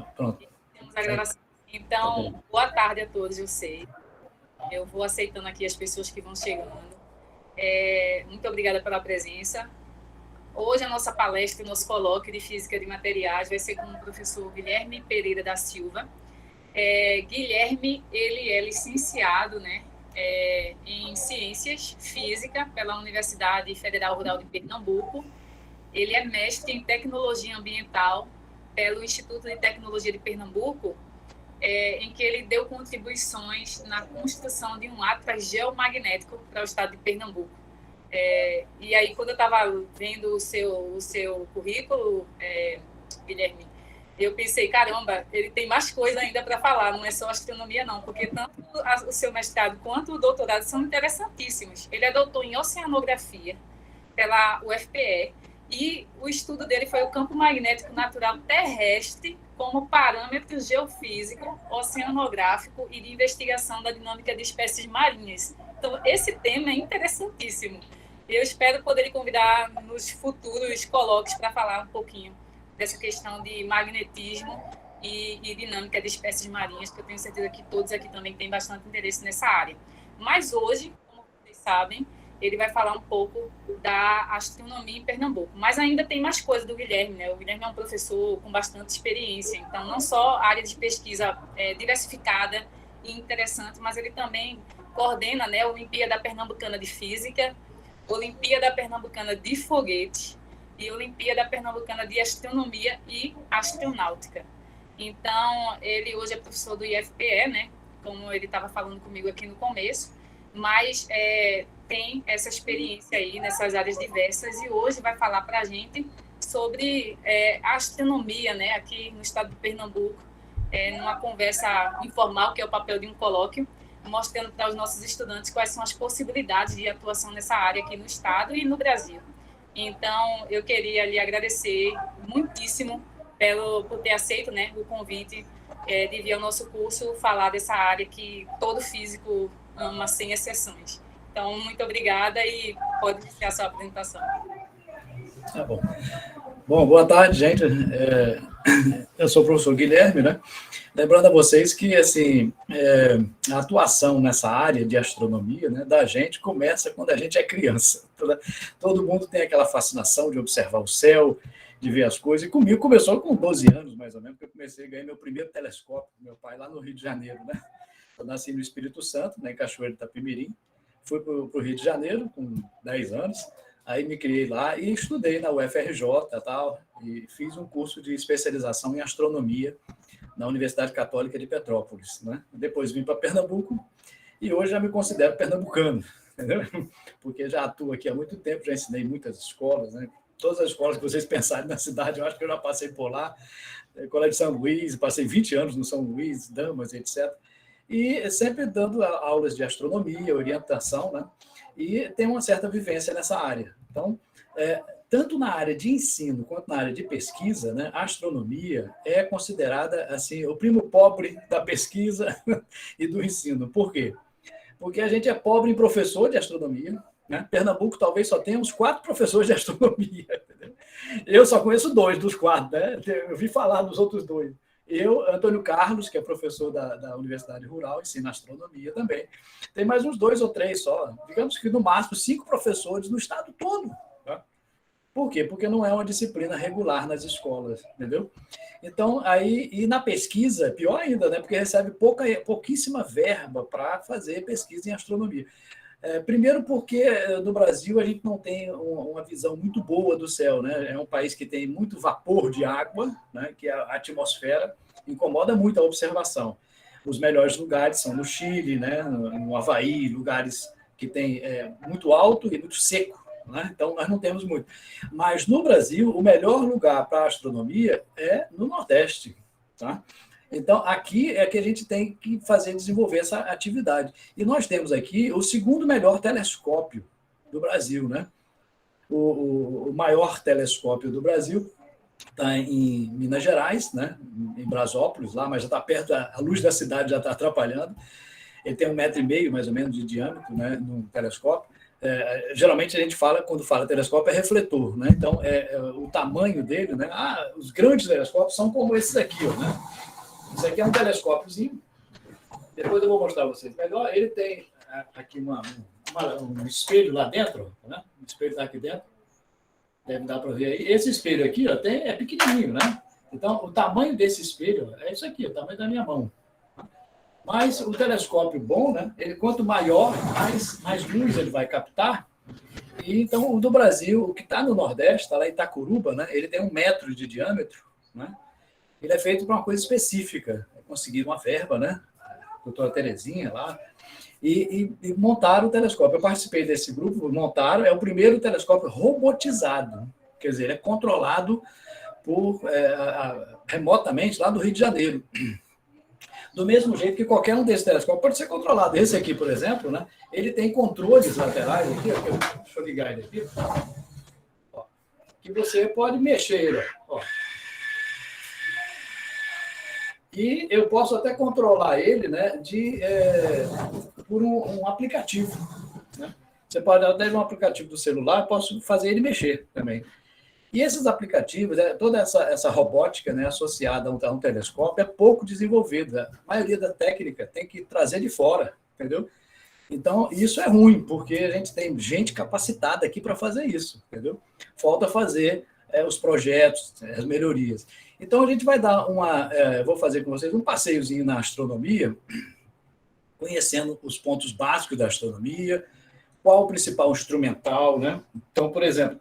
Pronto. Temos a gravação. Então, boa tarde a todos, eu sei. Eu vou aceitando aqui as pessoas que vão chegando. Muito obrigada pela presença. Hoje a nossa palestra, o nosso colóquio de Física de Materiais vai ser com o professor Guilherme Pereira da Silva. Guilherme, ele é licenciado, né, em Ciências Física pela Universidade Federal Rural de Pernambuco. Ele é mestre em Tecnologia Ambiental pelo Instituto de Tecnologia de Pernambuco, em que ele deu contribuições na construção de um atlas geomagnético para o estado de Pernambuco. E aí, quando eu estava vendo o seu currículo, Guilherme, eu pensei, caramba, ele tem mais coisa ainda para falar, não é só astronomia não, porque tanto o seu mestrado quanto o doutorado são interessantíssimos. Ele é doutor em oceanografia pela UFPE, e o estudo dele foi o campo magnético natural terrestre como parâmetro geofísico, oceanográfico e de investigação da dinâmica de espécies marinhas. Então, esse tema é interessantíssimo. Eu espero poder lhe convidar nos futuros colóquios para falar um pouquinho dessa questão de magnetismo e dinâmica de espécies marinhas, que eu tenho certeza que todos aqui também têm bastante interesse nessa área. Mas hoje, como vocês sabem, ele vai falar um pouco da astronomia em Pernambuco. Mas ainda tem mais coisa do Guilherme, né? O Guilherme é um professor com bastante experiência, então não só área de pesquisa diversificada e interessante, mas ele também coordena, né, a Olimpíada Pernambucana de Física, Olimpíada Pernambucana de Foguete e Olimpíada Pernambucana de Astronomia e Astronáutica. Então, ele hoje é professor do IFPE, né? Como ele estava falando comigo aqui no começo, mas tem essa experiência aí nessas áreas diversas e hoje vai falar para a gente sobre a astronomia, né, aqui no estado de Pernambuco, numa conversa informal, que é o papel de um colóquio, mostrando para os nossos estudantes quais são as possibilidades de atuação nessa área aqui no estado e no Brasil. Então, eu queria lhe agradecer muitíssimo por ter aceito, né, o convite de vir ao nosso curso falar dessa área que todo físico ama, sem exceções. Então, muito obrigada e pode iniciar a sua apresentação. Tá bom. Bom, boa tarde, gente. Eu sou o professor Guilherme, né? Lembrando a vocês que, assim, a atuação nessa área de astronomia, né, da gente começa quando a gente é criança. Todo mundo tem aquela fascinação de observar o céu, de ver as coisas. E comigo começou com 12 anos, mais ou menos, que eu comecei a ganhar meu primeiro telescópio com meu pai lá no Rio de Janeiro, né? Eu nasci no Espírito Santo, né, em Cachoeiro de Itapemirim. Fui para o Rio de Janeiro com 10 anos. Aí me criei lá e estudei na UFRJ tal, e fiz um curso de especialização em astronomia na Universidade Católica de Petrópolis, né? Depois vim para Pernambuco e hoje já me considero pernambucano, entendeu? Porque já atuo aqui há muito tempo, já ensinei muitas escolas, né? Todas as escolas que vocês pensarem na cidade, eu acho que eu já passei por lá. Colégio São Luís, passei 20 anos no São Luís, Damas, etc. E sempre dando aulas de astronomia, orientação, né? E tem uma certa vivência nessa área. Então, tanto na área de ensino quanto na área de pesquisa, né, a astronomia é considerada assim o primo pobre da pesquisa e do ensino. Por quê? Porque a gente é pobre em professor de astronomia, né? Pernambuco talvez só tenha uns 4 professores de astronomia. Entendeu? Eu só conheço 2 dos 4, né? Eu vi falar dos outros 2. Eu, Antônio Carlos, que é professor da Universidade Rural, ensina astronomia também. Tem mais uns 2 ou 3 só. Digamos que, no máximo, 5 professores no estado todo. Tá? Por quê? Porque não é uma disciplina regular nas escolas, entendeu? Então, aí, e na pesquisa, pior ainda, né? Porque recebe pouquíssima verba para fazer pesquisa em astronomia. Primeiro porque no Brasil a gente não tem uma visão muito boa do céu, né? É um país que tem muito vapor de água, né? Que a atmosfera incomoda muito a observação. Os melhores lugares são no Chile, né? No Havaí, lugares que tem muito alto e muito seco, né? Então nós não temos muito. Mas no Brasil, o melhor lugar para a astronomia é no Nordeste, tá? Então, aqui é que a gente tem que desenvolver essa atividade. E nós temos aqui o segundo melhor telescópio do Brasil, né? O maior telescópio do Brasil está em Minas Gerais, né? Em Brasópolis, lá, mas já está perto, a luz da cidade já está atrapalhando. Ele tem 1,5 metro, mais ou menos, de diâmetro, né? No telescópio. geralmente a gente fala, quando fala telescópio, é refletor, né? Então, o tamanho dele, né? Os grandes telescópios são como esses aqui, ó, né? Esse aqui é um telescópiozinho. Depois eu vou mostrar para vocês melhor. Ele tem aqui um espelho lá dentro, né? O espelho está aqui dentro. Deve dar para ver aí. Esse espelho aqui, ó, é pequenininho, né? Então, o tamanho desse espelho é isso aqui, o tamanho da minha mão. Mas o telescópio bom, né? Ele, quanto maior, mais luz ele vai captar. E, então, o do Brasil, o que está no Nordeste, está lá em Itacuruba, né? Ele tem 1 metro de diâmetro, né? Ele é feito para uma coisa específica. Conseguiram uma verba, né? A doutora Terezinha lá. E montaram o telescópio. Eu participei desse grupo, montaram. É o primeiro telescópio robotizado. Quer dizer, ele é controlado remotamente lá do Rio de Janeiro. Do mesmo jeito que qualquer um desses telescópios pode ser controlado. Esse aqui, por exemplo, né, ele tem controles laterais aqui, deixa eu ligar ele aqui, ó, que você pode mexer ele. Ó. E eu posso até controlar ele, né, por um aplicativo. Né? Você pode, desde um aplicativo do celular, posso fazer ele mexer também. E esses aplicativos, toda essa robótica, né, associada a um telescópio é pouco desenvolvida. A maioria da técnica tem que trazer de fora, entendeu? Então, isso é ruim, porque a gente tem gente capacitada aqui para fazer isso, entendeu? Falta fazer os projetos, as melhorias. Então, a gente vai dar vou fazer com vocês um passeiozinho na astronomia, conhecendo os pontos básicos da astronomia, qual o principal instrumental, né? Então, por exemplo,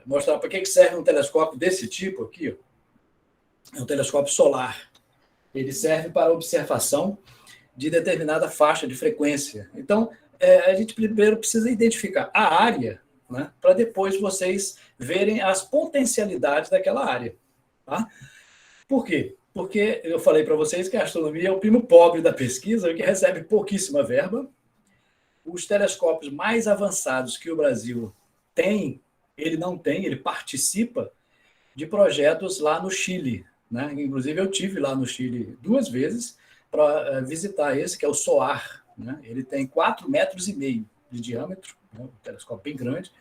mostrar para que serve um telescópio desse tipo aqui. Ó. É um telescópio solar. Ele serve para observação de determinada faixa de frequência. Então, a gente primeiro precisa identificar a área, né, para depois vocês verem as potencialidades daquela área. Tá? Por quê? Porque eu falei para vocês que a astronomia é o primo pobre da pesquisa, que recebe pouquíssima verba. Os telescópios mais avançados que o Brasil tem, ele participa de projetos lá no Chile. Né? Inclusive, eu tive lá no Chile 2 vezes para visitar esse, que é o SOAR. Né? Ele tem 4,5 metros de diâmetro, né? Um telescópio bem grande.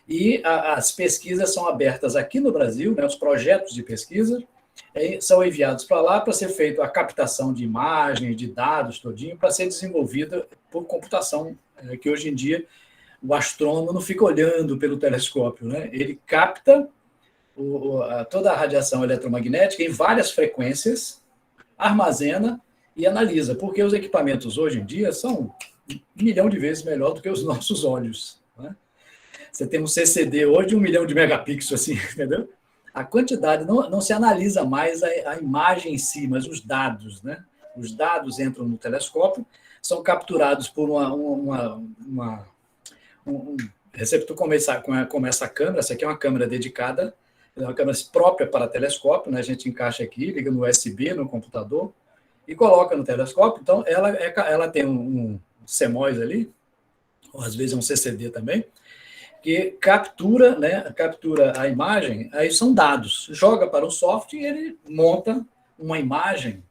E as pesquisas são abertas aqui no Brasil, né? Os projetos de pesquisa são enviados para lá para ser feita a captação de imagens, de dados, todinho, para ser desenvolvida por computação, que hoje em dia o astrônomo não fica olhando pelo telescópio, né? Ele capta toda a radiação eletromagnética em várias frequências, armazena e analisa, porque os equipamentos hoje em dia são 1 milhão de vezes melhor do que os nossos olhos. Né? Você tem um CCD hoje de 1 milhão de megapixels, assim, entendeu? A quantidade, não se analisa mais a imagem em si, mas os dados, né? Os dados entram no telescópio, são capturados por um receptor como essa câmera. Essa aqui é uma câmera dedicada, é uma câmera própria para telescópio, né? A gente encaixa aqui, liga no USB, no computador, e coloca no telescópio. Então, ela tem um CMOS ali, ou às vezes um CCD também, que captura, né, captura a imagem, aí são dados, joga para o software e ele monta uma imagem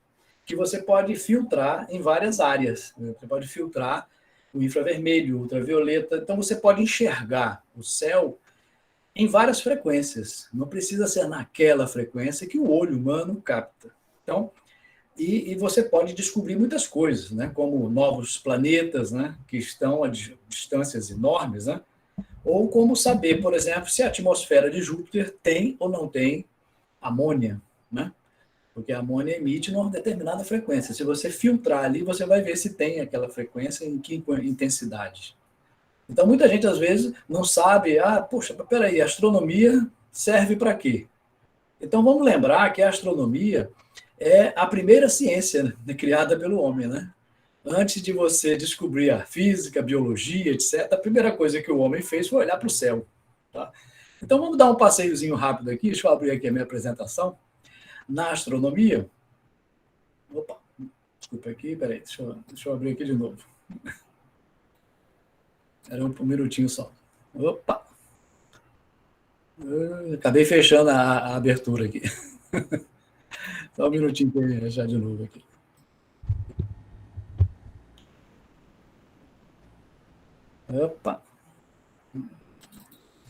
que você pode filtrar em várias áreas. Né? Você pode filtrar o infravermelho, o ultravioleta, então você pode enxergar o céu em várias frequências, não precisa ser naquela frequência que o olho humano capta. Então, e você pode descobrir muitas coisas, né, como novos planetas, né, que estão a distâncias enormes, né, ou como saber, por exemplo, se a atmosfera de Júpiter tem ou não tem amônia, né? Porque a amônia emite uma determinada frequência. Se você filtrar ali, você vai ver se tem aquela frequência, em que intensidade. Então, muita gente, às vezes, não sabe, poxa, peraí, a astronomia serve para quê? Então, vamos lembrar que a astronomia é a primeira ciência, né, criada pelo homem, né? Antes de você descobrir a física, a biologia, etc., a primeira coisa que o homem fez foi olhar para o céu. Tá? Então, vamos dar um passeiozinho rápido aqui. Deixa eu abrir aqui a minha apresentação. Na astronomia... Opa, desculpa aqui, peraí, deixa eu abrir aqui de novo. Era um minutinho só. Opa! Acabei fechando a abertura aqui. Só um minutinho para eu fechar de novo aqui. Opa!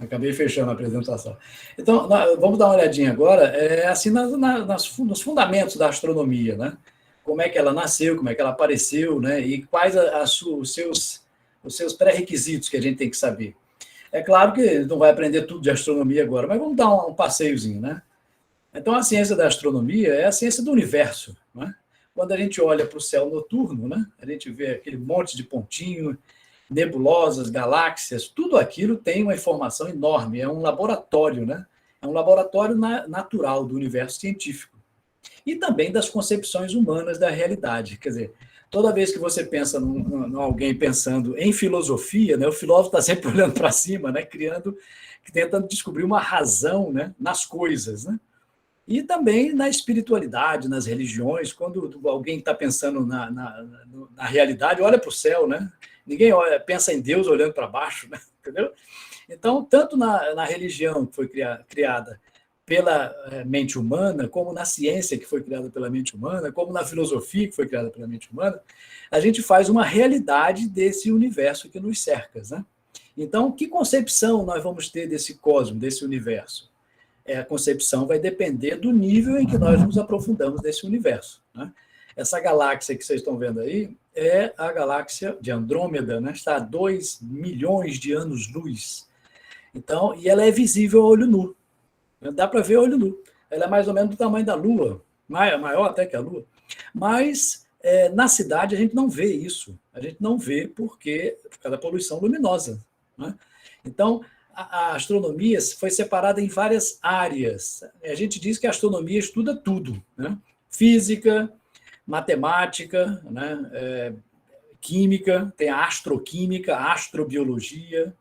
Acabei fechando a apresentação. Então, vamos dar uma olhadinha agora, assim, nos fundamentos da astronomia, né? Como é que ela nasceu, como é que ela apareceu, né? E quais os seus pré-requisitos que a gente tem que saber. É claro que não vai aprender tudo de astronomia agora, mas vamos dar um passeiozinho, né? Então, a ciência da astronomia é a ciência do universo, né? Quando a gente olha para o céu noturno, né? A gente vê aquele monte de pontinho, nebulosas, galáxias, tudo aquilo tem uma informação enorme, é um laboratório, né? É um laboratório natural do universo científico. E também das concepções humanas da realidade. Quer dizer, toda vez que você pensa em alguém pensando em filosofia, né, o filósofo está sempre olhando para cima, né, tentando descobrir uma razão, né, nas coisas, né? E também na espiritualidade, nas religiões, quando alguém está pensando na realidade, olha para o céu, né? Ninguém pensa em Deus olhando para baixo, né? Entendeu? Então, tanto na religião que foi criada pela mente humana, como na ciência que foi criada pela mente humana, como na filosofia que foi criada pela mente humana, a gente faz uma realidade desse universo que nos cerca, né? Então, que concepção nós vamos ter desse cosmos, desse universo? A concepção vai depender do nível em que nós nos aprofundamos nesse universo, né? Essa galáxia que vocês estão vendo aí é a galáxia de Andrômeda, né? Está a 2 milhões de anos-luz. Então, e ela é visível a olho nu. Dá para ver a olho nu. Ela é mais ou menos do tamanho da Lua, maior até que a Lua. Mas na cidade a gente não vê isso. A gente não vê por causa da poluição luminosa, né? Então, a astronomia foi separada em várias áreas. A gente diz que a astronomia estuda tudo, né? Física, matemática, né? Química, tem a astroquímica, a astrobiologia,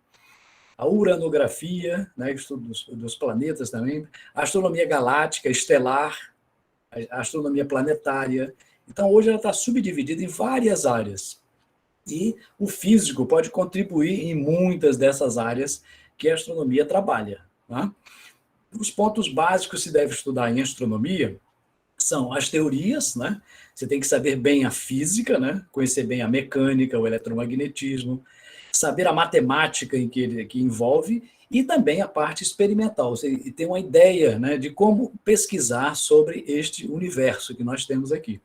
a uranografia, né? Estudo dos planetas também, a astronomia galáctica, estelar, a astronomia planetária. Então, hoje ela está subdividida em várias áreas. E o físico pode contribuir em muitas dessas áreas que a astronomia trabalha, né? Os pontos básicos que se deve estudar em astronomia são as teorias, né? Você tem que saber bem a física, né? Conhecer bem a mecânica, o eletromagnetismo, saber a matemática que envolve e também a parte experimental, e ter uma ideia, né, de como pesquisar sobre este universo que nós temos aqui.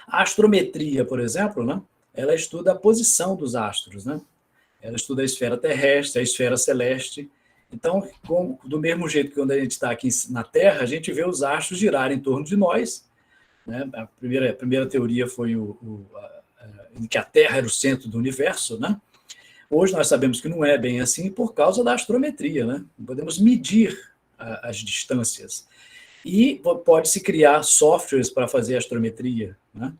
A astrometria, por exemplo, né? Ela estuda a posição dos astros, né? Ela estuda a esfera terrestre, a esfera celeste. Então, do mesmo jeito que quando a gente está aqui na Terra, a gente vê os astros girarem em torno de nós, né? A primeira teoria foi que a Terra era o centro do universo, né? Hoje nós sabemos que não é bem assim por causa da astrometria, né? Podemos medir as distâncias. E pode-se criar softwares para fazer astrometria, né?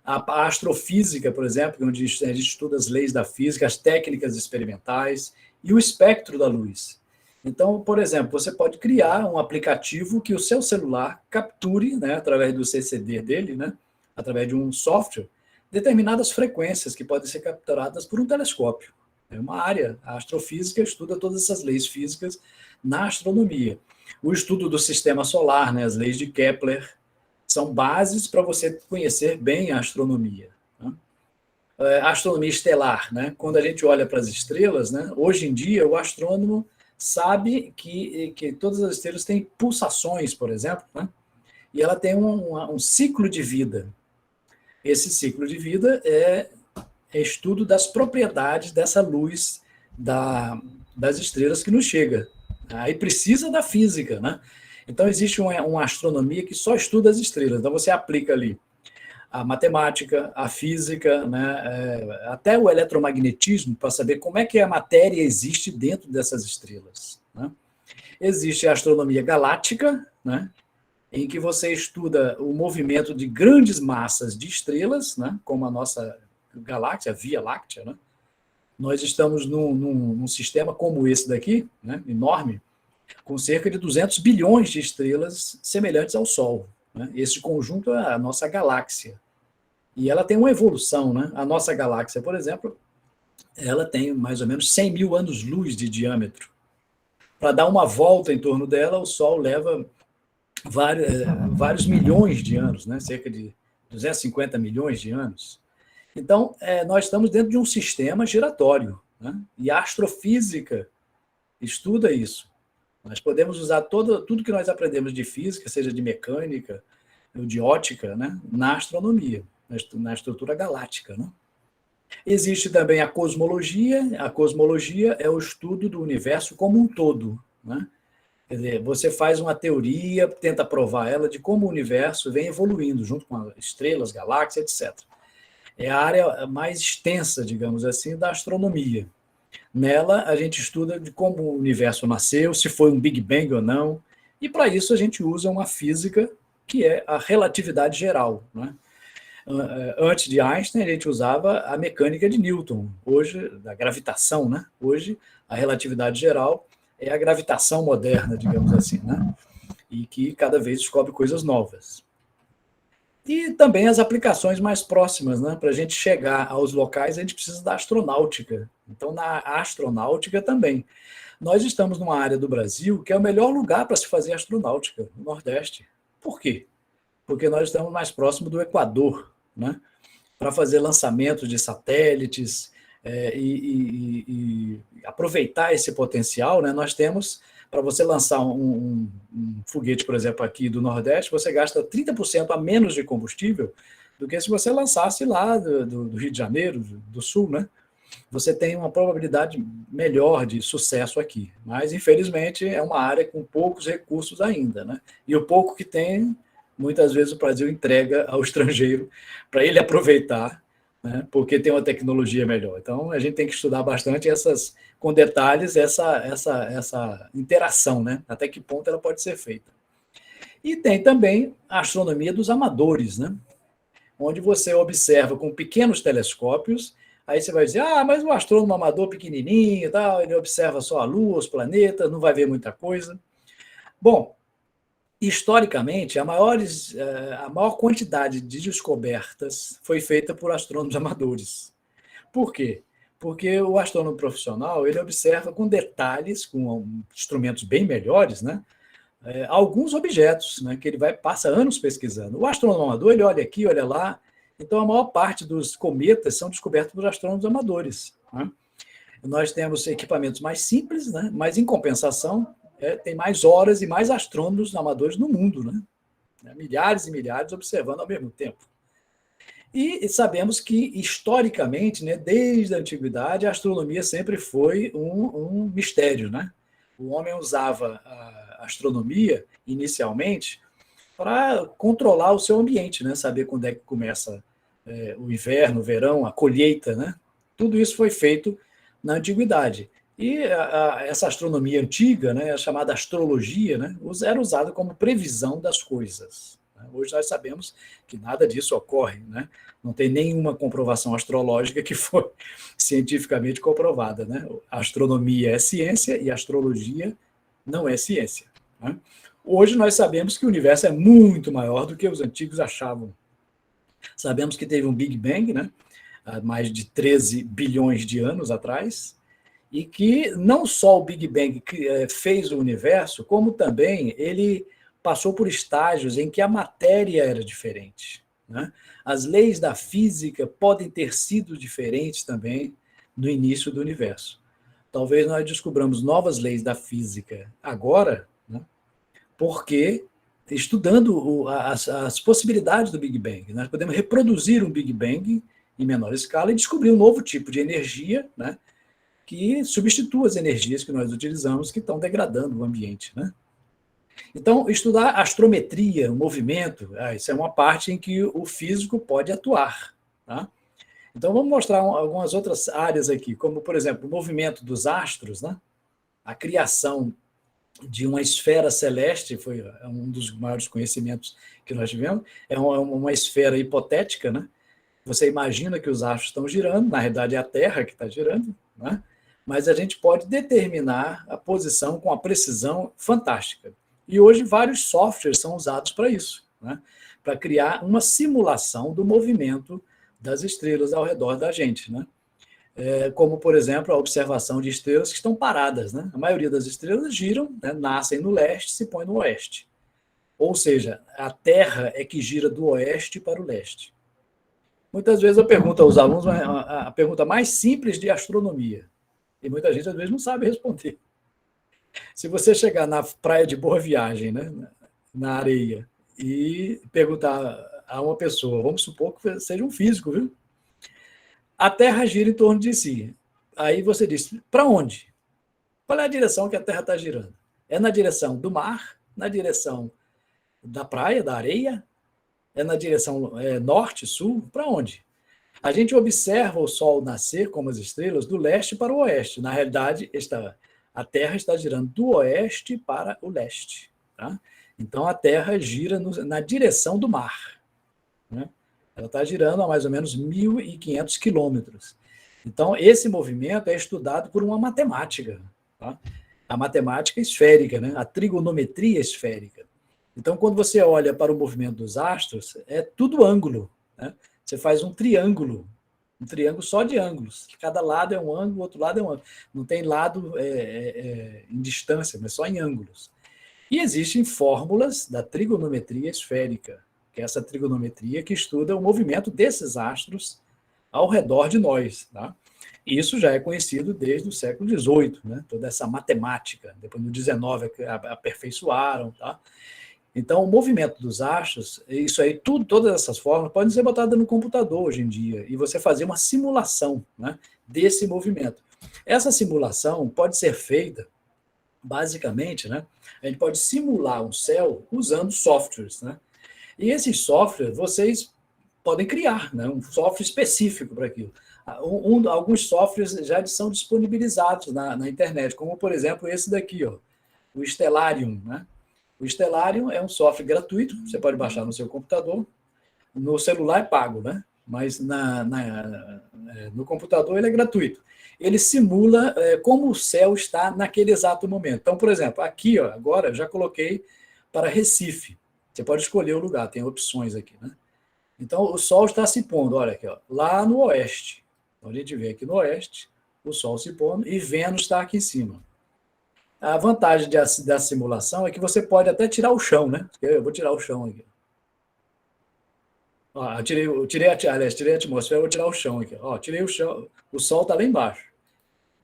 A astrofísica, por exemplo, onde a gente estuda as leis da física, as técnicas experimentais e o espectro da luz. Então, por exemplo, você pode criar um aplicativo que o seu celular capture, né, através do CCD dele, né, através de um software, determinadas frequências que podem ser capturadas por um telescópio. É uma área, a astrofísica estuda todas essas leis físicas na astronomia. O estudo do sistema solar, né, as leis de Kepler, são bases para você conhecer bem a astronomia, né? A astronomia estelar, né? Quando a gente olha para as estrelas, né? Hoje em dia o astrônomo sabe que todas as estrelas têm pulsações, por exemplo, né? E ela tem um ciclo de vida. Esse ciclo de vida é estudo das propriedades dessa luz das estrelas que nos chega. Aí precisa da física, né? Então, existe uma astronomia que só estuda as estrelas. Então, você aplica ali a matemática, a física, né, até o eletromagnetismo, para saber como é que a matéria existe dentro dessas estrelas, né? Existe a astronomia galáctica, né, em que você estuda o movimento de grandes massas de estrelas, né, como a nossa galáxia, a Via Láctea, né? Nós estamos num sistema como esse daqui, né, enorme, com cerca de 200 bilhões de estrelas semelhantes ao Sol, né? Esse conjunto é a nossa galáxia. E ela tem uma evolução, né? A nossa galáxia, por exemplo, ela tem mais ou menos 100 mil anos-luz de diâmetro. Para dar uma volta em torno dela, o Sol leva vários milhões de anos, né? Cerca de 250 milhões de anos. Então, nós estamos dentro de um sistema giratório, né? E a astrofísica estuda isso. Nós podemos usar tudo que nós aprendemos de física, seja de mecânica, ou de ótica, né, na astronomia, na estrutura galáctica, né? Existe também a cosmologia. A cosmologia é o estudo do universo como um todo, né? Quer dizer, você faz uma teoria, tenta provar ela de como o universo vem evoluindo, junto com as estrelas, galáxias, etc. É a área mais extensa, digamos assim, da astronomia. Nela, a gente estuda de como o universo nasceu, se foi um Big Bang ou não, e para isso a gente usa uma física que é a relatividade geral, né? Antes de Einstein, a gente usava a mecânica de Newton, hoje, da gravitação, né? Hoje, a relatividade geral é a gravitação moderna, digamos assim, né? E que cada vez descobre coisas novas. E também as aplicações mais próximas, né? Para a gente chegar aos locais, a gente precisa da astronáutica. Então, na astronáutica também. Nós estamos numa área do Brasil que é o melhor lugar para se fazer astronáutica, no Nordeste. Por quê? Porque nós estamos mais próximo do Equador, né? Para fazer lançamentos de satélites e aproveitar esse potencial, né? Nós temos, para você lançar um foguete, por exemplo, aqui do Nordeste, você gasta 30% a menos de combustível do que se você lançasse lá do Rio de Janeiro, do Sul, né? Você tem uma probabilidade melhor de sucesso aqui. Mas, infelizmente, é uma área com poucos recursos ainda, né? E o pouco que tem, muitas vezes o Brasil entrega ao estrangeiro para ele aproveitar, né? Porque tem uma tecnologia melhor. Então, a gente tem que estudar bastante com detalhes essa interação, né? Até que ponto ela pode ser feita. E tem também a astronomia dos amadores, né? Onde você observa com pequenos telescópios. Aí você vai dizer, mas o astrônomo amador pequenininho, tal, ele observa só a Lua, os planetas, não vai ver muita coisa. Bom, historicamente, a maior quantidade de descobertas foi feita por astrônomos amadores. Por quê? Porque o astrônomo profissional, ele observa com detalhes, com instrumentos bem melhores, né, alguns objetos, né, que ele passa anos pesquisando. O astrônomo amador, ele olha aqui, olha lá. Então, a maior parte dos cometas são descobertos por astrônomos amadores, né? Nós temos equipamentos mais simples, né? Mas, em compensação, tem mais horas e mais astrônomos amadores no mundo, né? Milhares e milhares observando ao mesmo tempo. E sabemos que, historicamente, né, desde a antiguidade, a astronomia sempre foi um mistério, né? O homem usava a astronomia, inicialmente, para controlar o seu ambiente, né? Saber quando é que começa o inverno, o verão, a colheita, né? Tudo isso foi feito na antiguidade. E essa astronomia antiga, né, a chamada astrologia, né, era usada como previsão das coisas. Hoje nós sabemos que nada disso ocorre, né? Não tem nenhuma comprovação astrológica que foi cientificamente comprovada, né? A astronomia é ciência e a astrologia não é ciência, né? Hoje nós sabemos que o universo é muito maior do que os antigos achavam. Sabemos que teve um Big Bang, né, há mais de 13 bilhões de anos atrás, e que não só o Big Bang fez o universo, como também ele passou por estágios em que a matéria era diferente, né? As leis da física podem ter sido diferentes também no início do universo. Talvez nós descobramos novas leis da física agora, né, porque estudando as possibilidades do Big Bang, nós podemos reproduzir um Big Bang em menor escala e descobrir um novo tipo de energia, né, que substitua as energias que nós utilizamos, que estão degradando o ambiente, né? Então, estudar astrometria, o movimento, isso é uma parte em que o físico pode atuar, tá? Então, vamos mostrar algumas outras áreas aqui, como, por exemplo, o movimento dos astros, né? A criação de uma esfera celeste, foi um dos maiores conhecimentos que nós tivemos, é uma esfera hipotética, né? Você imagina que os astros estão girando, na realidade é a Terra que está girando, né? Mas a gente pode determinar a posição com uma precisão fantástica. E hoje vários softwares são usados para isso, né? Para criar uma simulação do movimento das estrelas ao redor da gente, né? Como, por exemplo, a observação de estrelas que estão paradas, né? A maioria das estrelas giram, né? Nascem no leste e se põem no oeste. Ou seja, a Terra é que gira do oeste para o leste. Muitas vezes eu pergunto aos alunos a pergunta mais simples de astronomia, e muita gente às vezes não sabe responder. Se você chegar na praia de Boa Viagem, né, na areia, e perguntar a uma pessoa, vamos supor que seja um físico, viu? A Terra gira em torno de si. Aí você diz, para onde? Qual é a direção que a Terra está girando? É na direção do mar? Na direção da praia, da areia? É na direção norte, sul? Para onde? A gente observa o Sol nascer, como as estrelas, do leste para o oeste. Na realidade, a Terra está girando do oeste para o leste. Tá? Então, a Terra gira na direção do mar. Né? Ela está girando a mais ou menos 1.500 quilômetros. Então, esse movimento é estudado por uma matemática. Tá? A matemática esférica, né? A trigonometria esférica. Então, quando você olha para o movimento dos astros, é tudo ângulo. Né? Você faz um triângulo só de ângulos. Cada lado é um ângulo, o outro lado é um ângulo. Não tem lado em distância, mas só em ângulos. E existem fórmulas da trigonometria esférica, que é essa trigonometria que estuda o movimento desses astros ao redor de nós. Tá? Isso já é conhecido desde o século XVIII, né? Toda essa matemática. Depois, no XIX, aperfeiçoaram. Tá? Então, o movimento dos astros, isso aí, todas essas formas podem ser botadas no computador hoje em dia e você fazer uma simulação, né, desse movimento. Essa simulação pode ser feita, basicamente, né, a gente pode simular um céu usando softwares. Né, e esses softwares vocês podem criar, né, um software específico para aquilo. Alguns softwares já são disponibilizados na internet, como, por exemplo, esse daqui, ó, o Stellarium, né? O Stellarium é um software gratuito, você pode baixar no seu computador. No celular é pago, né? Mas no computador ele é gratuito. Ele simula como o céu está naquele exato momento. Então, por exemplo, aqui, ó, agora eu já coloquei para Recife. Você pode escolher o lugar, tem opções aqui, né? Então, o sol está se pondo, olha aqui, ó, lá no oeste. Então, a gente vê aqui no oeste, o sol se pondo e Vênus está aqui em cima. A vantagem da simulação é que você pode até tirar o chão, né? Eu vou tirar o chão aqui. Ó, tirei a atmosfera, vou tirar o chão aqui. Ó, tirei o chão, o sol está lá embaixo.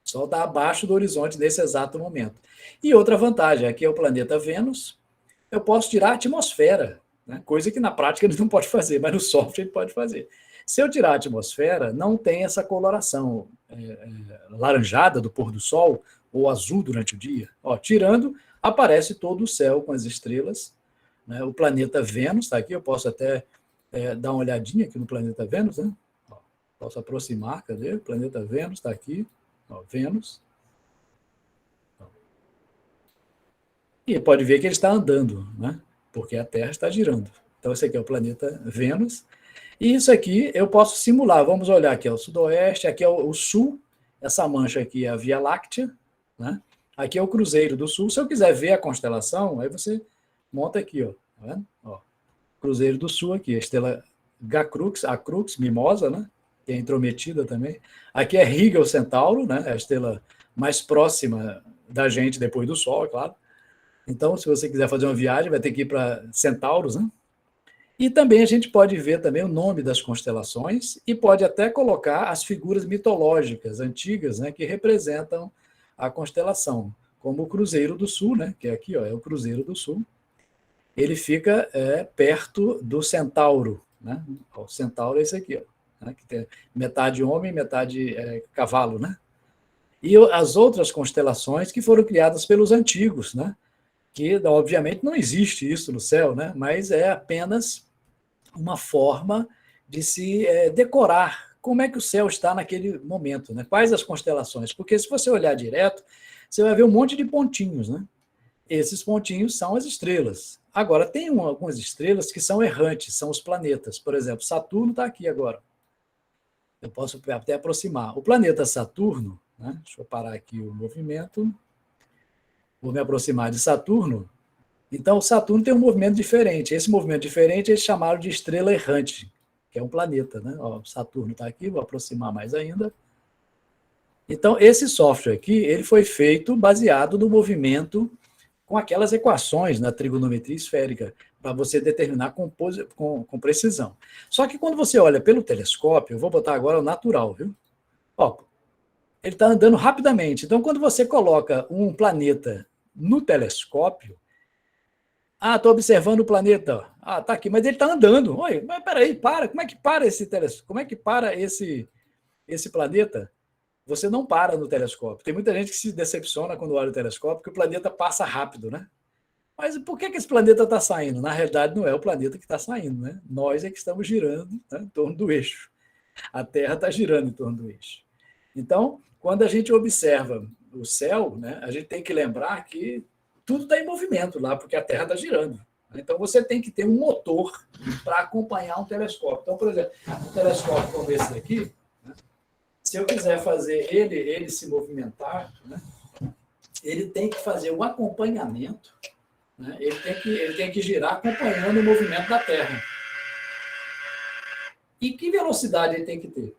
O sol está abaixo do horizonte nesse exato momento. E outra vantagem, aqui é o planeta Vênus, eu posso tirar a atmosfera, né? Coisa que na prática ele não pode fazer, mas no software ele pode fazer. Se eu tirar a atmosfera, não tem essa coloração laranjada do pôr do sol, ou azul durante o dia. Ó, tirando, aparece todo o céu com as estrelas. Né? O planeta Vênus está aqui, eu posso até dar uma olhadinha aqui no planeta Vênus. Né? Ó, posso aproximar, cadê? O planeta Vênus está aqui. Ó, Vênus. Ó. E pode ver que ele está andando, né? Porque a Terra está girando. Então, esse aqui é o planeta Vênus. E isso aqui eu posso simular. Vamos olhar aqui, ó, o sudoeste, aqui é o sul. Essa mancha aqui é a Via Láctea. Né? Aqui é o Cruzeiro do Sul. Se eu quiser ver a constelação, aí você monta aqui, ó, tá vendo? Ó, Cruzeiro do Sul aqui, a estrela Crux, a Crux, Mimosa, né? Que é intrometida também. Aqui é Rigel Centauro, né? A estrela mais próxima da gente depois do Sol, é claro. Então, se você quiser fazer uma viagem, vai ter que ir para Centauros, né? E também a gente pode ver também o nome das constelações e pode até colocar as figuras mitológicas antigas, né? Que representam a constelação, como o Cruzeiro do Sul, né, que é aqui, ó, é o Cruzeiro do Sul. Ele fica perto do Centauro. Né? O Centauro é esse aqui, ó, né, que tem metade homem, metade cavalo. Né? E as outras constelações que foram criadas pelos antigos, né, que, obviamente, não existe isso no céu, né, mas é apenas uma forma de se decorar como é que o céu está naquele momento, né? Quais as constelações? Porque se você olhar direto, você vai ver um monte de pontinhos, né? Esses pontinhos são as estrelas. Agora, tem algumas estrelas que são errantes, são os planetas. Por exemplo, Saturno está aqui agora. Eu posso até aproximar. O planeta Saturno, né? Deixa eu parar aqui o movimento. Vou me aproximar de Saturno. Então, o Saturno tem um movimento diferente. Esse movimento diferente eles chamaram de estrela errante, que é um planeta, né? Ó, Saturno está aqui, vou aproximar mais ainda. Então, esse software aqui, ele foi feito baseado no movimento com aquelas equações na trigonometria esférica, para você determinar com precisão. Só que quando você olha pelo telescópio, eu vou botar agora o natural, viu? Ó, ele está andando rapidamente. Então, quando você coloca um planeta No telescópio, estou observando o planeta. Está aqui, mas ele está andando. Oi, mas peraí, como é que para esse telescópio? Como é que para esse planeta? Você não para no telescópio. Tem muita gente que se decepciona quando olha o telescópio, porque o planeta passa rápido, né? Mas por que esse planeta está saindo? Na realidade, não é o planeta que está saindo, né? Nós é que estamos girando, né, em torno do eixo. A Terra está girando em torno do eixo. Então, quando a gente observa o céu, né, a gente tem que lembrar que tudo está em movimento lá, porque a Terra está girando. Então, você tem que ter um motor para acompanhar um telescópio. Então, por exemplo, um telescópio como esse daqui, né, se eu quiser fazer ele se movimentar, né, ele tem que fazer um acompanhamento, né, ele tem que girar acompanhando o movimento da Terra. E que velocidade ele tem que ter?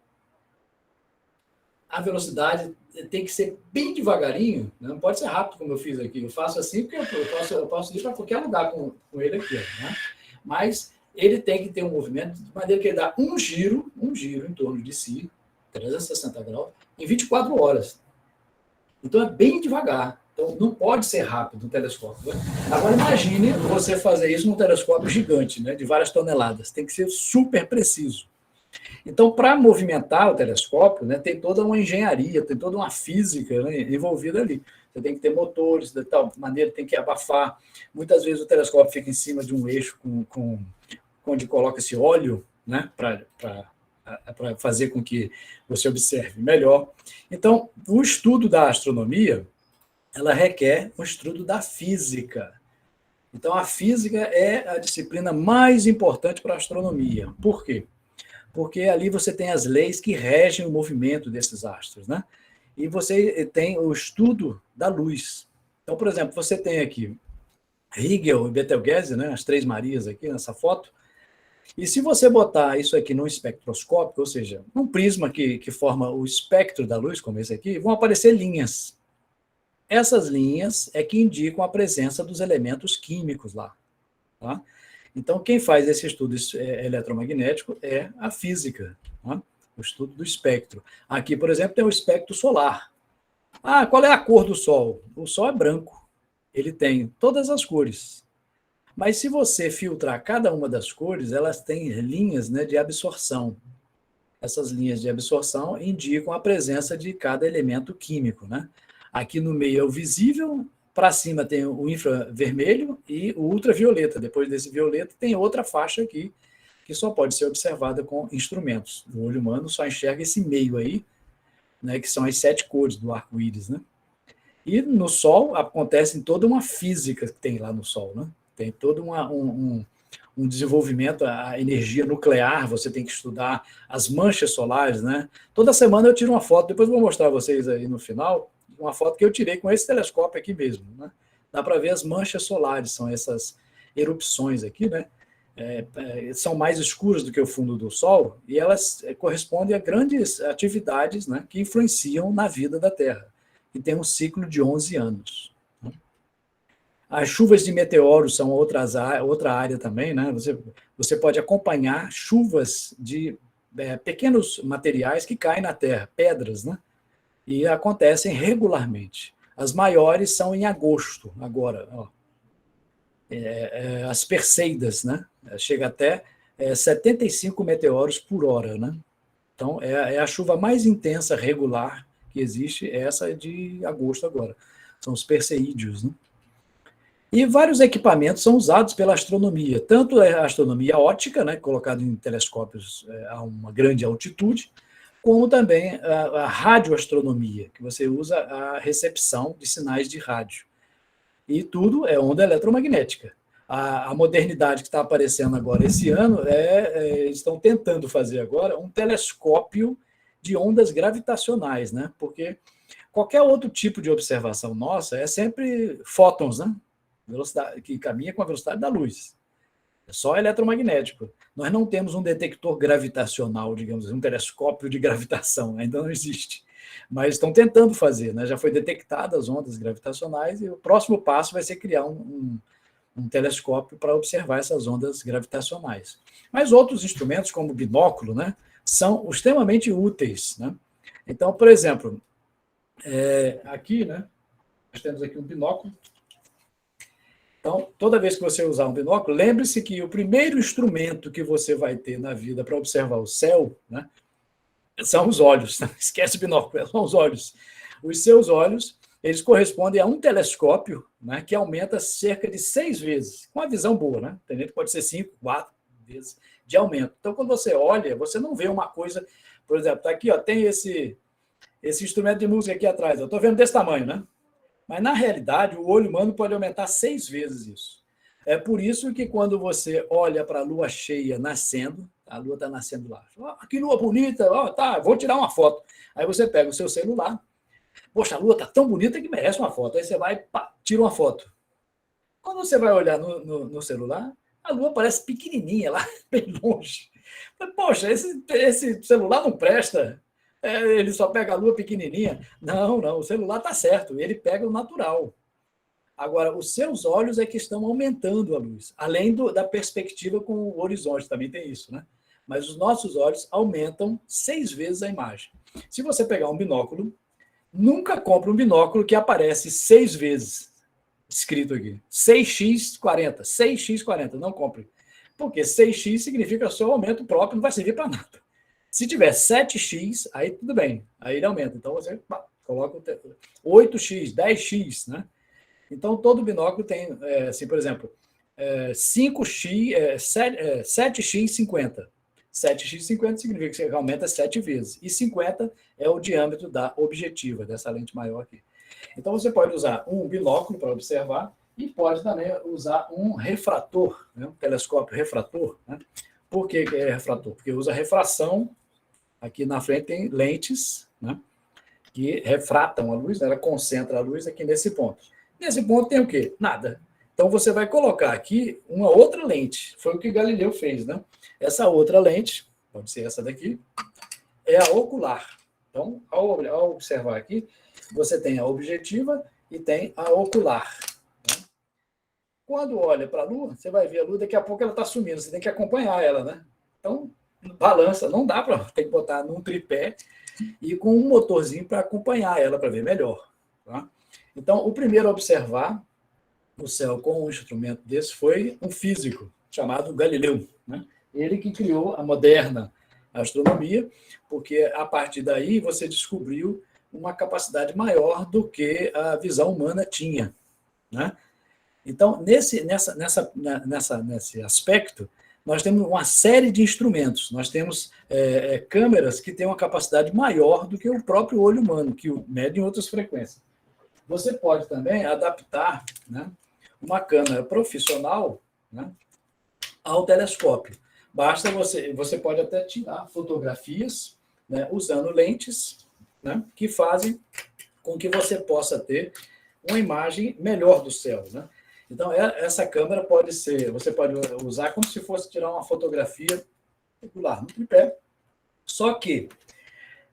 A velocidade tem que ser bem devagarinho, né? Não pode ser rápido, como eu fiz aqui. Eu faço assim porque eu posso ir para qualquer lugar com ele aqui. Né? Mas ele tem que ter um movimento de maneira que ele dá um giro em torno de si, 360 graus, em 24 horas. Então, é bem devagar. Então, não pode ser rápido no telescópio. Né? Agora, imagine você fazer isso num telescópio gigante, né, de várias toneladas. Tem que ser super preciso. Então, para movimentar o telescópio, né, tem toda uma engenharia, tem toda uma física, né, envolvida ali. Você tem que ter motores, de tal maneira, tem que abafar. Muitas vezes o telescópio fica em cima de um eixo onde coloca esse óleo, né, para fazer com que você observe melhor. Então, o estudo da astronomia, ela requer um estudo da física. Então, a física é a disciplina mais importante para a astronomia. Por quê? Porque ali você tem as leis que regem o movimento desses astros, né? E você tem o estudo da luz. Então, por exemplo, você tem aqui Rigel e Betelgeuse, né? As Três Marias aqui nessa foto. E se você botar isso aqui num espectroscópio, ou seja, num prisma que forma o espectro da luz, como esse aqui, vão aparecer linhas. Essas linhas é que indicam a presença dos elementos químicos lá, tá? Então, quem faz esse estudo eletromagnético é a física, tá? O estudo do espectro. Aqui, por exemplo, tem o espectro solar. Qual é a cor do Sol? O Sol é branco. Ele tem todas as cores. Mas se você filtrar cada uma das cores, elas têm linhas, né, de absorção. Essas linhas de absorção indicam a presença de cada elemento químico, né? Aqui no meio é o visível, para cima tem o infravermelho e o ultravioleta. Depois desse violeta tem outra faixa aqui, que só pode ser observada com instrumentos. O olho humano só enxerga esse meio aí, né, que são as 7 cores do arco-íris, né? E no Sol acontece toda uma física que tem lá no Sol, né? Tem todo um desenvolvimento, a energia nuclear, você tem que estudar as manchas solares, né? Toda semana eu tiro uma foto, depois eu vou mostrar a vocês aí no final, uma foto que eu tirei com esse telescópio aqui mesmo, né? Dá para ver as manchas solares, são essas erupções aqui, né? São mais escuras do que o fundo do Sol, e elas correspondem a grandes atividades, né, que influenciam na vida da Terra, que tem um ciclo de 11 anos. As chuvas de meteoros são outra área também, né? Você pode acompanhar chuvas de pequenos materiais que caem na Terra, pedras, né? E acontecem regularmente. As maiores são em agosto, agora. Ó. As Perseidas, né? Chega até 75 meteoros por hora, né? Então, é a chuva mais intensa, regular, que existe, essa de agosto agora. São os Perseídeos, né? E vários equipamentos são usados pela astronomia, tanto a astronomia óptica, né, colocada em telescópios a uma grande altitude, como também a radioastronomia, que você usa a recepção de sinais de rádio. E tudo é onda eletromagnética. A modernidade que está aparecendo agora esse ano, estão tentando fazer agora um telescópio de ondas gravitacionais, né? Porque qualquer outro tipo de observação nossa é sempre fótons, né? Velocidade, que caminha com a velocidade da luz. É só eletromagnético. Nós não temos um detector gravitacional, digamos assim, um telescópio de gravitação, ainda não existe. Mas estão tentando fazer, né? Já foi detectadas as ondas gravitacionais e o próximo passo vai ser criar um telescópio para observar essas ondas gravitacionais. Mas outros instrumentos, como o binóculo, né, são extremamente úteis, né? Então, por exemplo, aqui, né, nós temos aqui um binóculo. Então, toda vez que você usar um binóculo, lembre-se que o primeiro instrumento que você vai ter na vida para observar o céu, né, são os olhos. Não esquece o binóculo, são os olhos. Os seus olhos, eles correspondem a um telescópio, né, que aumenta cerca de 6 vezes, com uma visão boa, né? Tem gente que pode ser 5, 4 vezes de aumento. Então, quando você olha, você não vê uma coisa, por exemplo, tá aqui, ó, tem esse instrumento de música aqui atrás, eu estou vendo desse tamanho, né? Mas, na realidade, o olho humano pode aumentar 6 vezes isso. É por isso que quando você olha para a lua cheia nascendo, a lua está nascendo lá, oh, que lua bonita, oh, tá, vou tirar uma foto. Aí você pega o seu celular, poxa, a lua está tão bonita que merece uma foto. Aí você vai, pá, tira uma foto. Quando você vai olhar no celular, a lua parece pequenininha lá, bem longe. Poxa, esse celular não presta. Ele só pega a lua pequenininha. Não, o celular está certo, ele pega o natural. Agora, os seus olhos é que estão aumentando a luz, além da perspectiva com o horizonte, também tem isso, né? Mas os nossos olhos aumentam 6 vezes a imagem. Se você pegar um binóculo, nunca compre um binóculo que aparece 6 vezes escrito aqui. 6x40, 6x40, não compre. Porque 6x significa só aumento próprio, não vai servir para nada. Se tiver 7x, aí tudo bem, aí ele aumenta. Então você coloca 8x, 10x, né? Então todo binóculo tem, assim, por exemplo, 5x, 7x50. 7x50 significa que você aumenta 7 vezes. E 50 é o diâmetro da objetiva, dessa lente maior aqui. Então você pode usar um binóculo para observar e pode também usar um refrator, né? Um telescópio refrator. Né? Por que é refrator? Porque usa refração. Aqui na frente tem lentes, né, que refratam a luz, né, ela concentra a luz aqui nesse ponto. Nesse ponto tem o quê? Nada. Então você vai colocar aqui uma outra lente. Foi o que Galileu fez, né? Essa outra lente, pode ser essa daqui, é a ocular. Então, ao observar aqui, você tem a objetiva e tem a ocular. Né? Quando olha para a Lua, você vai ver a Lua, daqui a pouco ela está sumindo, você tem que acompanhar ela, né? Então, balança, não dá para, tem que botar num tripé e com um motorzinho para acompanhar ela, para ver melhor. Tá? Então, o primeiro a observar o céu com um instrumento desse foi um físico chamado Galileu, né? Ele que criou a moderna astronomia, porque a partir daí você descobriu uma capacidade maior do que a visão humana tinha, né? Então, nesse aspecto, nós temos uma série de instrumentos. Nós temos câmeras que têm uma capacidade maior do que o próprio olho humano, que mede em outras frequências. Você pode também adaptar, né, uma câmera profissional, né, ao telescópio. Basta você pode até tirar fotografias, né, usando lentes, né, que fazem com que você possa ter uma imagem melhor do céu, né? Então, essa câmera você pode usar como se fosse tirar uma fotografia regular no tripé, só que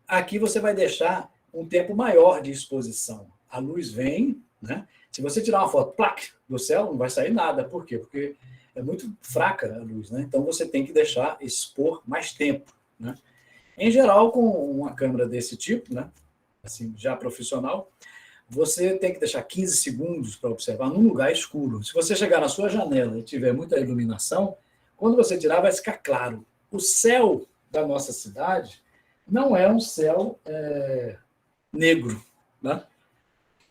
aqui você vai deixar um tempo maior de exposição. A luz vem, né? Se você tirar uma foto do céu, não vai sair nada. Por quê? Porque é muito fraca a luz, né? Então você tem que deixar expor mais tempo, né? Em geral, com uma câmera desse tipo, né, assim, já profissional, você tem que deixar 15 segundos para observar num lugar escuro. Se você chegar na sua janela e tiver muita iluminação, quando você tirar, vai ficar claro. O céu da nossa cidade não é um céu negro, né?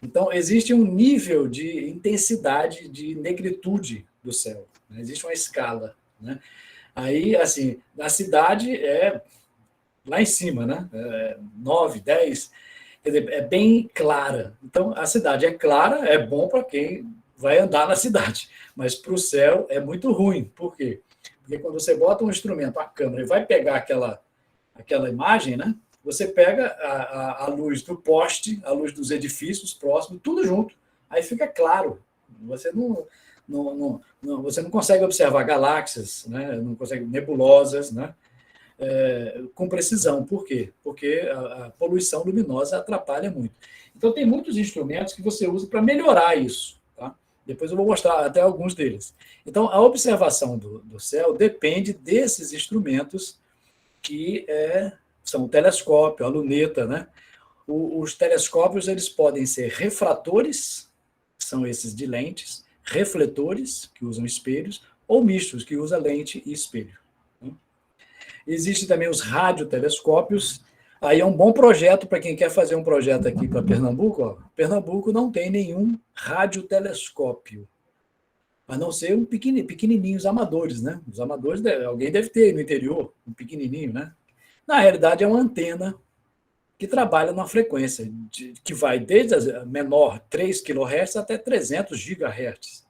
Então, existe um nível de intensidade, de negritude do céu. Né? Existe uma escala. Né? Aí, assim, na cidade é lá em cima, né? 9, 10, quer dizer, é bem clara. Então, a cidade é clara, é bom para quem vai andar na cidade, mas para o céu é muito ruim. Por quê? Porque quando você bota um instrumento, a câmera, e vai pegar aquela imagem, né? Você pega a luz do poste, a luz dos edifícios próximos, tudo junto. Aí fica claro. Você você não consegue observar galáxias, né? Não consegue nebulosas, né? Com precisão. Por quê? Porque a poluição luminosa atrapalha muito. Então, tem muitos instrumentos que você usa para melhorar isso. Tá? Depois eu vou mostrar até alguns deles. Então, a observação do céu depende desses instrumentos que são o telescópio, a luneta, né? Os telescópios eles podem ser refratores, são esses de lentes, refletores, que usam espelhos, ou mistos, que usam lente e espelho. Existem também os radiotelescópios. Aí é um bom projeto para quem quer fazer um projeto aqui para Pernambuco. Ó. Pernambuco não tem nenhum radiotelescópio, a não ser um pequenininhos amadores, né? Os amadores, alguém deve ter no interior, um pequenininho, né? Na realidade, é uma antena que trabalha numa frequência que vai desde a menor 3 kHz até 300 GHz.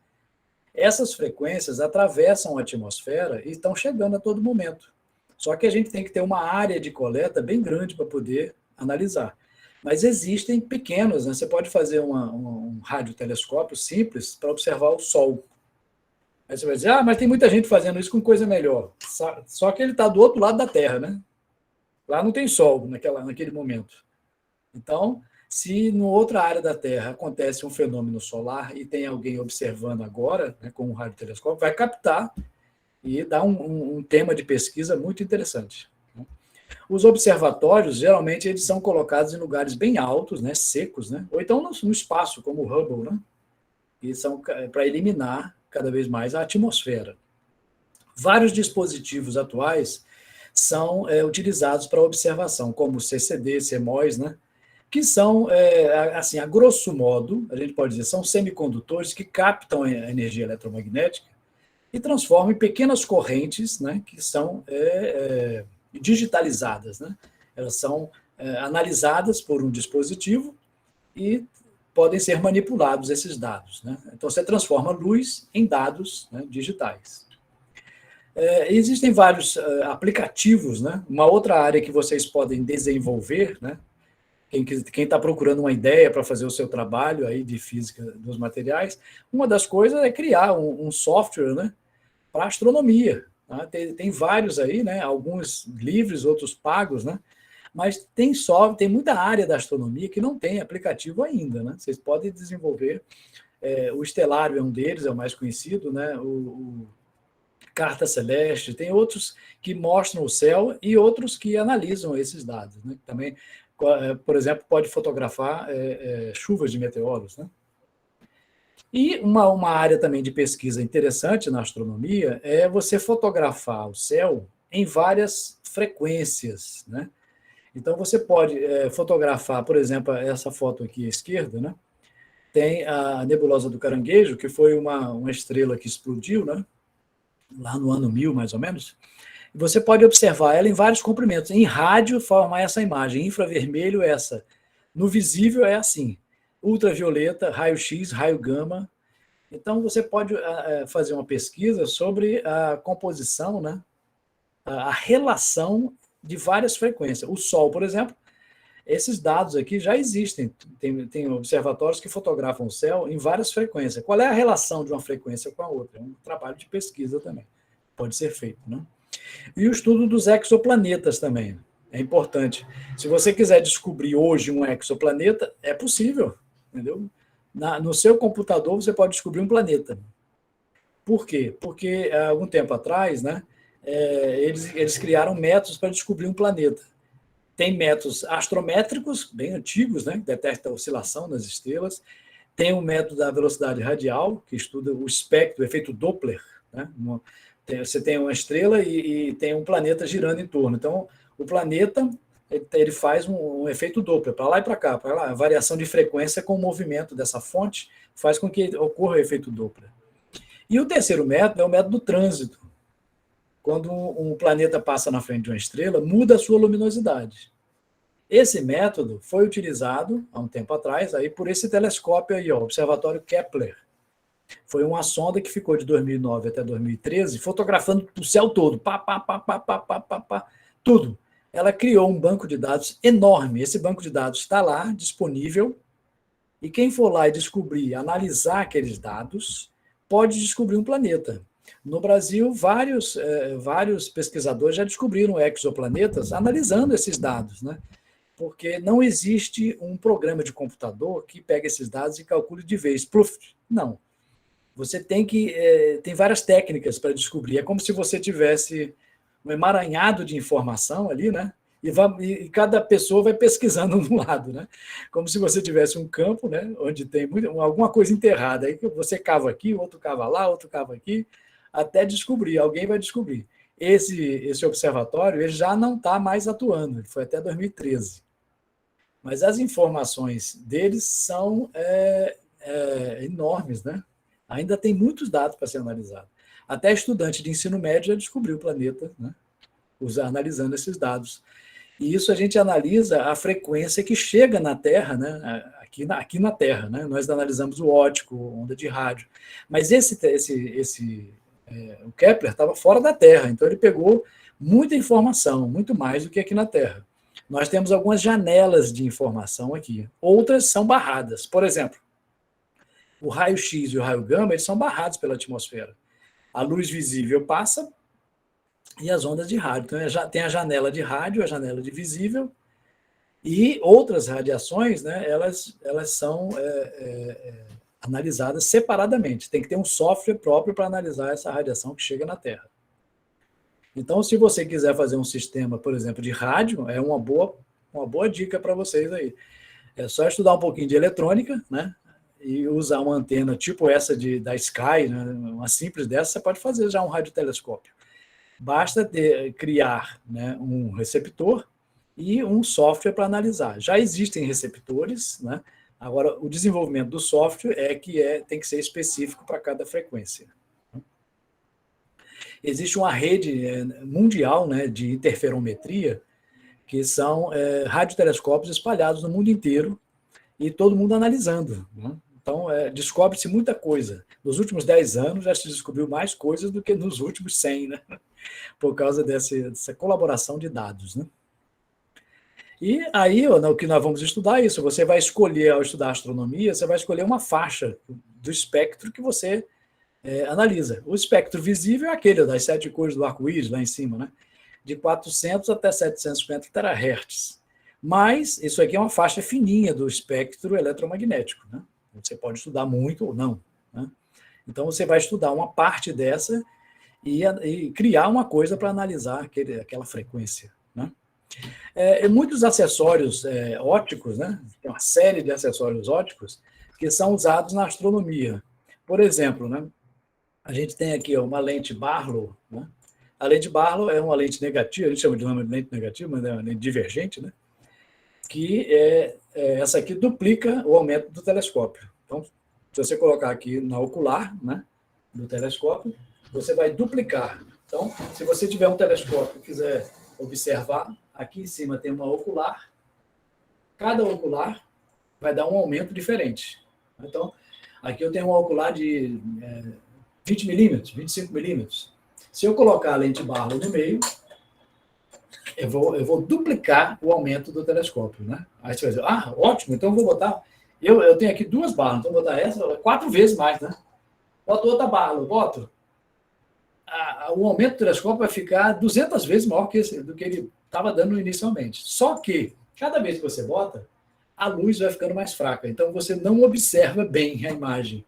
Essas frequências atravessam a atmosfera e estão chegando a todo momento. Só que a gente tem que ter uma área de coleta bem grande para poder analisar. Mas existem pequenos, né? Você pode fazer um radiotelescópio simples para observar o Sol. Aí você vai dizer, mas tem muita gente fazendo isso com coisa melhor. Só que ele está do outro lado da Terra, né? Lá não tem Sol naquele momento. Então, se em outra área da Terra acontece um fenômeno solar e tem alguém observando agora, né, com um radiotelescópio, vai captar e dar um tema de pesquisa muito interessante. Os observatórios, geralmente, eles são colocados em lugares bem altos, né, secos, né, ou então no espaço, como o Hubble, né, e são para eliminar cada vez mais a atmosfera. Vários dispositivos atuais são utilizados para observação, como o CCD, CMOS, né, que são, assim, a grosso modo, a gente pode dizer, são semicondutores que captam a energia eletromagnética e transformam em pequenas correntes, né, que são digitalizadas. Né? Elas são analisadas por um dispositivo e podem ser manipulados esses dados. Né? Então, você transforma luz em dados, né, digitais. Existem vários aplicativos, né? Uma outra área que vocês podem desenvolver, né? Quem está procurando uma ideia para fazer o seu trabalho aí de física dos materiais, uma das coisas é criar um software, né, para astronomia. Tá? Tem vários aí, né, alguns livres, outros pagos, né, mas tem muita área da astronomia que não tem aplicativo ainda. Né? Vocês podem desenvolver. O Estelário é um deles, é o mais conhecido, né, o Carta Celeste, tem outros que mostram o céu e outros que analisam esses dados. Né? Também, por exemplo, pode fotografar chuvas de meteoros. Né? E uma área também de pesquisa interessante na astronomia é você fotografar o céu em várias frequências. Né? Então, você pode fotografar, por exemplo, essa foto aqui à esquerda, né? Tem a nebulosa do Caranguejo, que foi uma estrela que explodiu, né? Lá no ano 1000, mais ou menos. Você pode observar ela em vários comprimentos. Em rádio, formar essa imagem. Infravermelho, essa. No visível, é assim. Ultravioleta, raio-x, raio-gama. Então, você pode fazer uma pesquisa sobre a composição, né? A relação de várias frequências. O Sol, por exemplo, esses dados aqui já existem. Tem observatórios que fotografam o céu em várias frequências. Qual é a relação de uma frequência com a outra? É um trabalho de pesquisa também. Pode ser feito, né? E o estudo dos exoplanetas também é importante. Se você quiser descobrir hoje um exoplaneta, é possível, entendeu? No seu computador você pode descobrir um planeta. Por quê? Porque há algum tempo atrás, né, eles criaram métodos para descobrir um planeta. Tem métodos astrométricos, bem antigos, né, que detectam a oscilação das estrelas. Tem o método da velocidade radial, que estuda o espectro, o efeito Doppler. Né? Você tem uma estrela e tem um planeta girando em torno. Então, o planeta ele faz um efeito Doppler, para lá e para cá. A variação de frequência com o movimento dessa fonte faz com que ocorra o efeito Doppler. E o terceiro método é o método do trânsito. Quando um planeta passa na frente de uma estrela, muda a sua luminosidade. Esse método foi utilizado, há um tempo atrás, aí, por esse telescópio aí, ó, o Observatório Kepler. Foi uma sonda que ficou de 2009 até 2013, fotografando o céu todo, tudo. Ela criou um banco de dados enorme. Esse banco de dados está lá, disponível, e quem for lá e descobrir, analisar aqueles dados, pode descobrir um planeta. No Brasil, vários pesquisadores já descobriram exoplanetas analisando esses dados, né? Porque não existe um programa de computador que pega esses dados e calcule de vez. Não. Você tem várias técnicas para descobrir. É como se você tivesse um emaranhado de informação ali, né? e cada pessoa vai pesquisando um lado, né? Como se você tivesse um campo, né, onde tem alguma coisa enterrada. Aí você cava aqui, outro cava lá, outro cava aqui, até descobrir, alguém vai descobrir. Esse observatório ele já não está mais atuando, ele foi até 2013. Mas as informações deles são enormes, né? Ainda tem muitos dados para ser analisados. Até estudante de ensino médio já descobriu o planeta, né? Analisando esses dados. E isso a gente analisa a frequência que chega na Terra, né? Aqui na Terra, né? Nós analisamos o óptico, onda de rádio. Mas o Kepler estava fora da Terra, então ele pegou muita informação, muito mais do que aqui na Terra. Nós temos algumas janelas de informação aqui, outras são barradas. Por exemplo, o raio-x e o raio gama eles são barrados pela atmosfera. A luz visível passa e as ondas de rádio. Então, tem a janela de rádio, a janela de visível, e outras radiações, né, elas são analisadas separadamente. Tem que ter um software próprio para analisar essa radiação que chega na Terra. Então, se você quiser fazer um sistema, por exemplo, de rádio, é uma boa dica para vocês aí. É só estudar um pouquinho de eletrônica, né? E usar uma antena tipo essa da Sky, né? Uma simples dessa, você pode fazer já um radiotelescópio. Basta criar, né, um receptor e um software para analisar. Já existem receptores, né? Agora, o desenvolvimento do software tem que ser específico para cada frequência. Existe uma rede mundial, né, de interferometria, que são radiotelescópios espalhados no mundo inteiro e todo mundo analisando, né? Então, descobre-se muita coisa. Nos últimos 10 anos já se descobriu mais coisas do que nos últimos 100, né? Por causa dessa colaboração de dados, né? E aí, o que nós vamos estudar é isso. Você vai escolher, ao estudar astronomia, você vai escolher uma faixa do espectro que você analisa. O espectro visível é aquele das 7 cores do arco-íris, lá em cima, né? De 400 até 750 terahertz. Mas isso aqui é uma faixa fininha do espectro eletromagnético, né? Você pode estudar muito ou não, né? Então, você vai estudar uma parte dessa e criar uma coisa para analisar aquela frequência, né? Muitos acessórios ópticos, né? Tem uma série de acessórios ópticos que são usados na astronomia. Por exemplo, né? A gente tem aqui uma lente Barlow, né? A lente Barlow é uma lente negativa, a gente chama de lente negativa, mas é uma lente divergente, né? Que essa aqui duplica o aumento do telescópio. Então, se você colocar aqui na ocular, né, do telescópio, você vai duplicar. Então, se você tiver um telescópio e quiser observar, aqui em cima tem uma ocular, cada ocular vai dar um aumento diferente. Então, aqui eu tenho uma ocular de 20 milímetros, 25 milímetros. Se eu colocar a lente Barlow no meio, eu vou duplicar o aumento do telescópio, né? Aí você vai dizer, ótimo, então eu vou botar... Eu tenho aqui 2 Barlow, então eu vou botar essa 4 vezes mais, né? Boto outra Barlow, o aumento do telescópio vai ficar 200 vezes maior do que ele estava dando inicialmente. Só que, cada vez que você bota, a luz vai ficando mais fraca. Então, você não observa bem a imagem.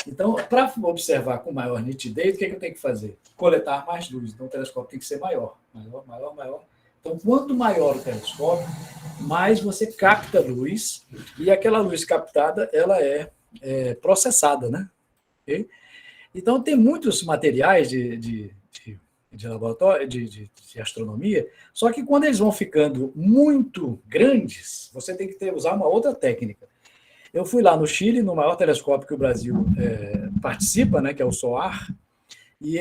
Então, para observar com maior nitidez, o que eu tenho que fazer? Coletar mais luz. Então, o telescópio tem que ser maior. Maior. Então, quanto maior o telescópio, mais você capta luz, e aquela luz captada, ela é processada, né? Okay? Então, tem muitos materiais de laboratório, de astronomia, só que quando eles vão ficando muito grandes, você tem que usar uma outra técnica. Eu fui lá no Chile, no maior telescópio que o Brasil participa, né, que é o SOAR, e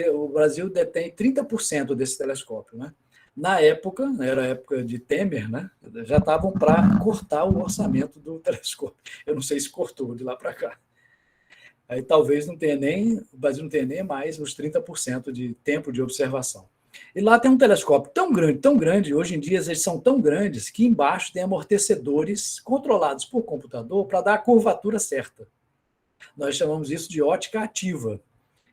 o Brasil detém 30% desse telescópio, né? Na época, era a época de Temer, né, já estavam para cortar o orçamento do telescópio. Eu não sei se cortou de lá para cá. Aí talvez o Brasil não tenha nem mais os 30% de tempo de observação. E lá tem um telescópio tão grande, hoje em dia eles são tão grandes, que embaixo tem amortecedores controlados por computador para dar a curvatura certa. Nós chamamos isso de ótica ativa.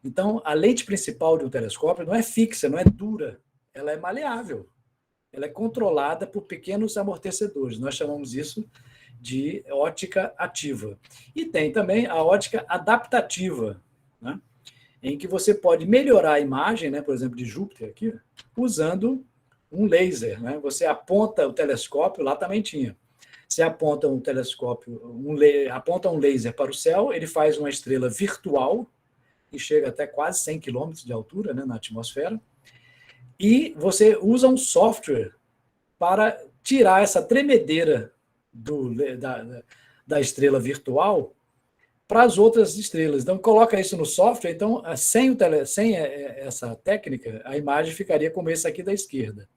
Então, a lente principal de um telescópio não é fixa, não é dura, ela é maleável. Ela é controlada por pequenos amortecedores. Nós chamamos isso de ótica ativa. E tem também a ótica adaptativa, né? Em que você pode melhorar a imagem, né, por exemplo, de Júpiter, aqui, usando um laser, né? Você aponta o telescópio, lá também tinha. Você aponta um telescópio, aponta um laser para o céu, ele faz uma estrela virtual, que chega até quase 100 quilômetros de altura, né, na atmosfera, e você usa um software para tirar essa tremedeira da estrela virtual para as outras estrelas. Então, coloca isso no software. Então, sem essa técnica, a imagem ficaria como esse aqui da esquerda.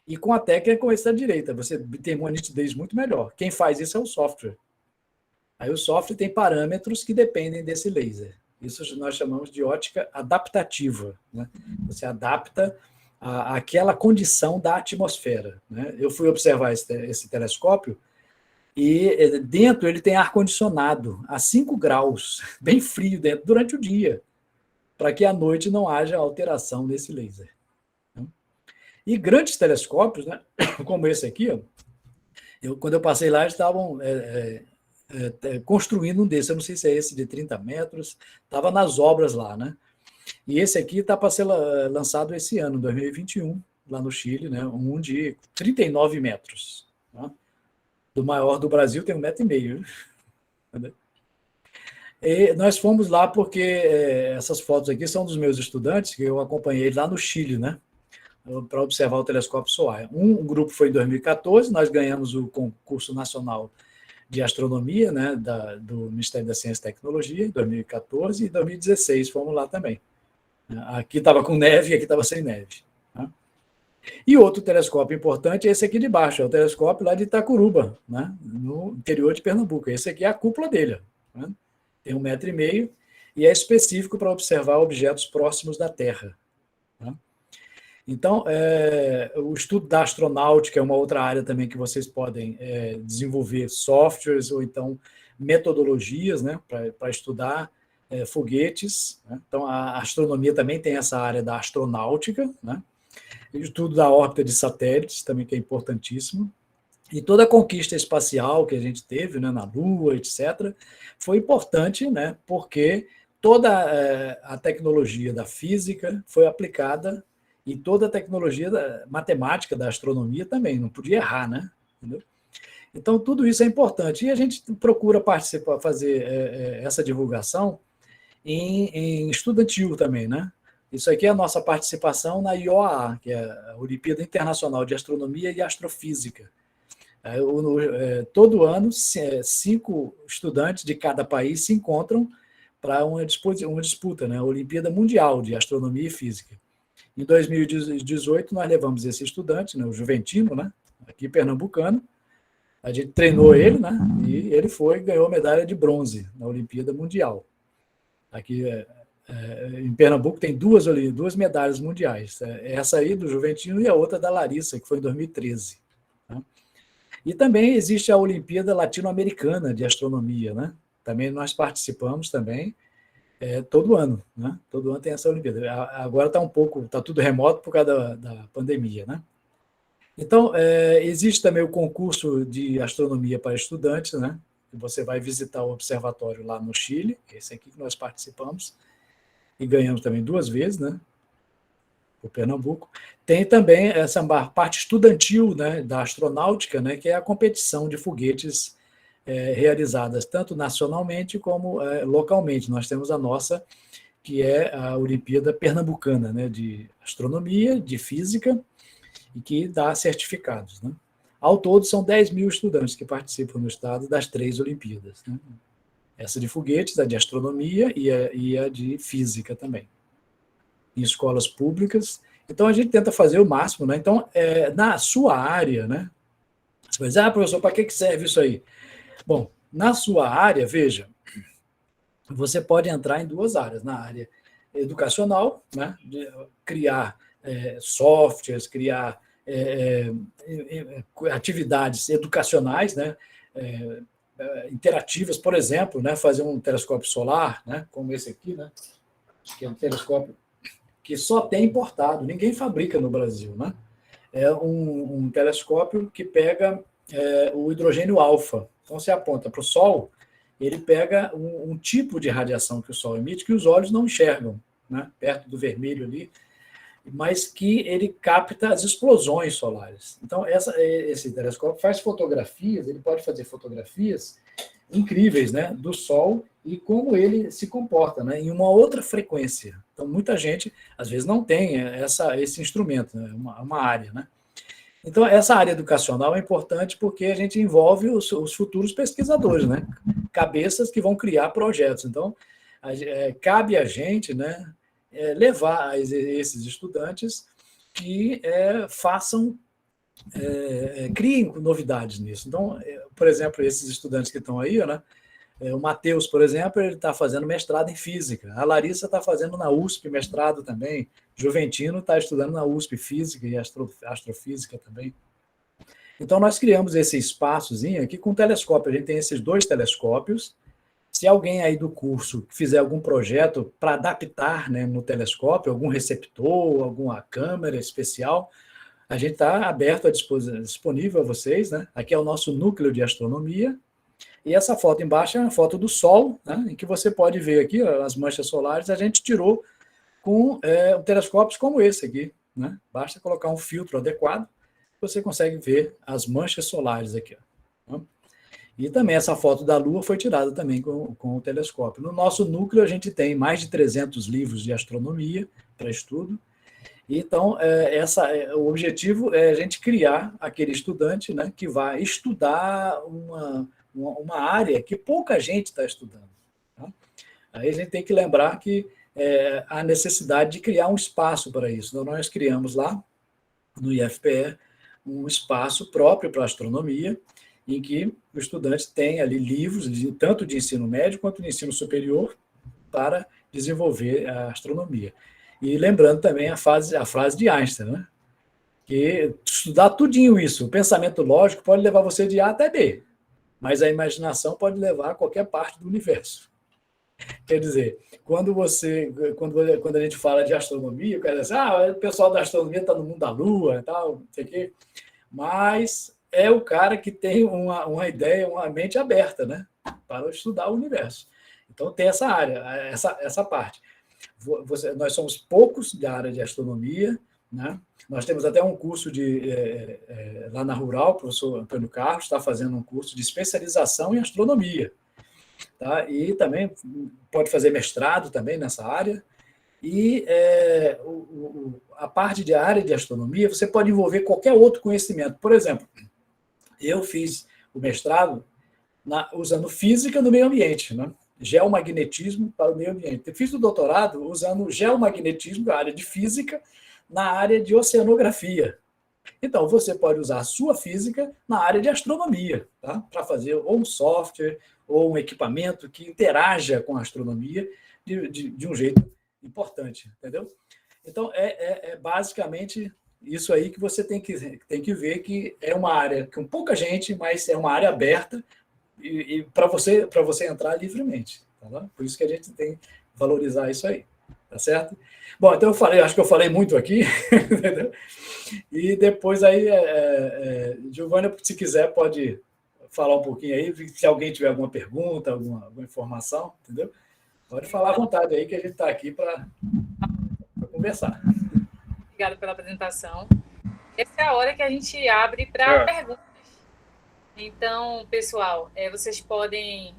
E com a técnica, como esse da direita. Você tem uma nitidez muito melhor. Quem faz isso é o software. Aí o software tem parâmetros que dependem desse laser. Isso nós chamamos de ótica adaptativa, né? Você adapta àquela condição da atmosfera, né? Eu fui observar esse telescópio e dentro ele tem ar-condicionado a 5 graus, bem frio dentro, durante o dia, para que à noite não haja alteração nesse laser. E grandes telescópios, né, como esse aqui, ó, quando eu passei lá, eles estavam construindo um desses, eu não sei se é esse de 30 metros, estava nas obras lá, né? E esse aqui está para ser lançado esse ano, 2021, lá no Chile, né? Um de 39 metros. Né? Do maior do Brasil tem 1,5 metro. E nós fomos lá porque essas fotos aqui são dos meus estudantes, que eu acompanhei lá no Chile, né? Para observar o telescópio solar. Um grupo foi em 2014, nós ganhamos o concurso nacional de astronomia, né, do Ministério da Ciência e Tecnologia, em 2014, e em 2016 fomos lá também. Aqui estava com neve, aqui estava sem neve. Né? E outro telescópio importante é esse aqui de baixo, é o telescópio lá de Itacuruba, né, no interior de Pernambuco. Esse aqui é a cúpula dele. Né? Tem 1,5 metro e é específico para observar objetos próximos da Terra. Né? Então, o estudo da astronáutica é uma outra área também que vocês podem desenvolver softwares ou então metodologias, né, para estudar foguetes. Né? Então, a astronomia também tem essa área da astronáutica, né? O estudo da órbita de satélites também, que é importantíssimo. E toda a conquista espacial que a gente teve, né, na Lua, etc., foi importante, né, porque toda a tecnologia da física foi aplicada e toda a tecnologia da matemática, da astronomia também, não podia errar, né? Entendeu? Então, tudo isso é importante. E a gente procura participar, fazer essa divulgação em estudantil também, né? Isso aqui é a nossa participação na IOAA, que é a Olimpíada Internacional de Astronomia e Astrofísica. Todo ano, 5 estudantes de cada país se encontram para uma disputa, né? A Olimpíada Mundial de Astronomia e Física. Em 2018, nós levamos esse estudante, né, o Juventino, né, aqui pernambucano, a gente treinou ele, né, e ele ganhou medalha de bronze na Olimpíada Mundial. Aqui em Pernambuco tem duas medalhas mundiais, essa aí do Juventino e a outra da Larissa, que foi em 2013. Né? E também existe a Olimpíada Latino-Americana de Astronomia, né? Também nós participamos também, todo ano, né? Todo ano tem essa Olimpíada. Agora está tudo remoto por causa da pandemia, né? Então, existe também o concurso de astronomia para estudantes, né? Você vai visitar o observatório lá no Chile, esse aqui que nós participamos, e ganhamos também 2 vezes, né? Por Pernambuco. Tem também essa parte estudantil, né, da astronáutica, né, que é a competição de foguetes realizadas tanto nacionalmente como localmente. Nós temos a nossa, que é a Olimpíada Pernambucana, né, de Astronomia, de Física, e que dá certificados. Né? Ao todo, são 10 mil estudantes que participam no estado das 3 Olimpíadas. Né? Essa de foguetes, a de Astronomia e a de Física também. Em escolas públicas. Então, a gente tenta fazer o máximo. Né? Então, na sua área, né? Você vai dizer, professor, para que serve isso aí? Bom, na sua área, veja, você pode entrar em 2 áreas. Na área educacional, né, de criar softwares, criar atividades educacionais, né, interativas, por exemplo, né, fazer um telescópio solar, né, como esse aqui, né, que é um telescópio que só tem importado, ninguém fabrica no Brasil. Né? É um telescópio que pega o hidrogênio alfa. Então, você aponta para o Sol, ele pega um tipo de radiação que o Sol emite que os olhos não enxergam, né? Perto do vermelho ali. mas que ele capta as explosões solares. Então, esse telescópio faz fotografias, ele pode fazer fotografias incríveis, né, do Sol e como ele se comporta, né, em uma outra frequência. Então, muita gente, às vezes, não tem esse instrumento, né, uma área, né. Então, essa área educacional é importante porque a gente envolve os futuros pesquisadores, né, cabeças que vão criar projetos. Então, cabe a gente, né, levar esses estudantes que criem novidades nisso. Então, por exemplo, esses estudantes que estão aí, né, o Matheus, por exemplo, ele está fazendo mestrado em física. A Larissa está fazendo na USP mestrado também. Juventino está estudando na USP física e astrofísica também. Então, nós criamos esse espaçozinho aqui com telescópio. A gente tem esses 2 telescópios. Se alguém aí do curso fizer algum projeto para adaptar, né, no telescópio, algum receptor, alguma câmera especial, a gente está aberto, disponível a vocês, né? Aqui é o nosso núcleo de astronomia. E essa foto embaixo é uma foto do Sol, né, em que você pode ver aqui as manchas solares. A gente tirou com telescópios como esse aqui, né? Basta colocar um filtro adequado, você consegue ver as manchas solares aqui. Ó. E também essa foto da Lua foi tirada também com o telescópio. No nosso núcleo, a gente tem mais de 300 livros de astronomia para estudo. Então, o objetivo é a gente criar aquele estudante, né, que vai estudar uma área que pouca gente está estudando. Tá? Aí a gente tem que lembrar que há necessidade de criar um espaço para isso. Então, nós criamos lá, no IFPE, um espaço próprio para astronomia, em que o estudante tem ali livros, tanto de ensino médio quanto de ensino superior, para desenvolver a astronomia. E lembrando também a frase de Einstein, né? Que estudar tudinho isso, o pensamento lógico pode levar você de A até B, mas a imaginação pode levar a qualquer parte do universo. Quer dizer, quando a gente fala de astronomia, o cara diz o pessoal da astronomia está no mundo da Lua e tal, não sei o quê, mas é o cara que tem uma ideia, uma mente aberta, né, para estudar o universo. Então, tem essa área, essa parte. Nós somos poucos da área de astronomia, né? Nós temos até um curso lá na Rural, o professor Antônio Carlos está fazendo um curso de especialização em astronomia. Tá? E também pode fazer mestrado também nessa área. E a parte de área de astronomia, você pode envolver qualquer outro conhecimento. Por exemplo, eu fiz o mestrado usando física no meio ambiente, né? Geomagnetismo para o meio ambiente. Eu fiz o doutorado usando geomagnetismo, a área de física, na área de oceanografia. Então, você pode usar a sua física na área de astronomia, tá? Para fazer ou um software ou um equipamento que interaja com a astronomia de um jeito importante, entendeu? Então, basicamente isso aí que você tem que ver, que é uma área com pouca gente, mas é uma área aberta e para você entrar livremente. Tá bom? Por isso que a gente tem que valorizar isso aí. Tá certo? Bom, então acho que eu falei muito aqui, entendeu? E depois aí, Giovânia, se quiser, pode falar um pouquinho aí, se alguém tiver alguma pergunta, alguma informação, entendeu? Pode falar à vontade aí, que a gente está aqui para conversar. Obrigada pela apresentação. Essa é a hora que a gente abre para perguntas. Então, pessoal, vocês podem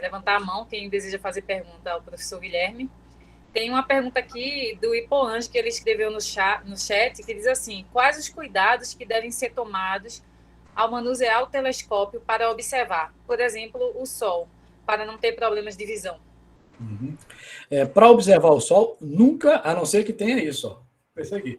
levantar a mão, quem deseja fazer pergunta ao professor Guilherme. Tem uma pergunta aqui do Ipoange, que ele escreveu no chat, que diz assim: quais os cuidados que devem ser tomados ao manusear o telescópio para observar, por exemplo, o Sol, para não ter problemas de visão? Uhum. Para observar o Sol, nunca, a não ser que tenha isso, ó. Isso aqui.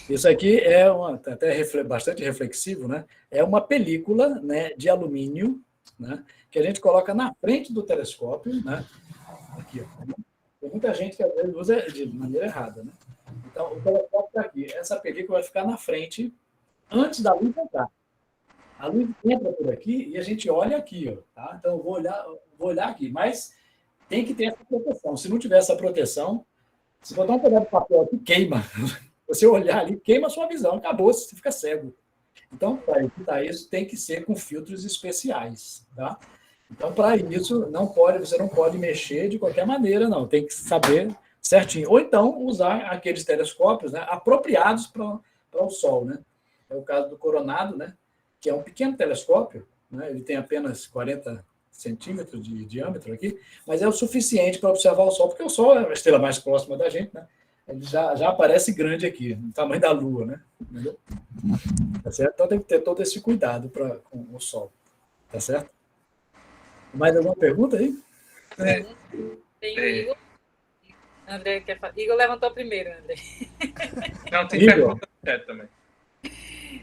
Isso aqui é até bastante reflexivo, né? É uma película, né, de alumínio, né, que a gente coloca na frente do telescópio, né? Aqui, ó. Tem muita gente que às vezes usa de maneira errada, né? Então, o telescópio está aqui. Essa película vai ficar na frente antes da luz entrar. A luz entra por aqui e a gente olha aqui, ó, tá? Então, eu vou olhar aqui, mas tem que ter essa proteção. Se não tiver essa proteção, se botar um pedaço de papel aqui, queima. Você olhar ali, queima a sua visão, acabou, você fica cego. Então, para evitar isso, tem que ser com filtros especiais, tá? Então, para isso, você não pode mexer de qualquer maneira, não. Tem que saber certinho. Ou então usar aqueles telescópios, né, apropriados para o Sol, né? É o caso do Coronado, né, que é um pequeno telescópio, né, ele tem apenas 40 centímetros de diâmetro aqui, mas é o suficiente para observar o Sol, porque o Sol é a estrela mais próxima da gente, né? Ele já aparece grande aqui, no tamanho da Lua, né? Entendeu? Tá certo? Então tem que ter todo esse cuidado com o Sol, tá certo? Mais alguma pergunta aí? Tem o Igor. André quer falar. Igor levantou primeiro, André. Não, tem pergunta no chat também.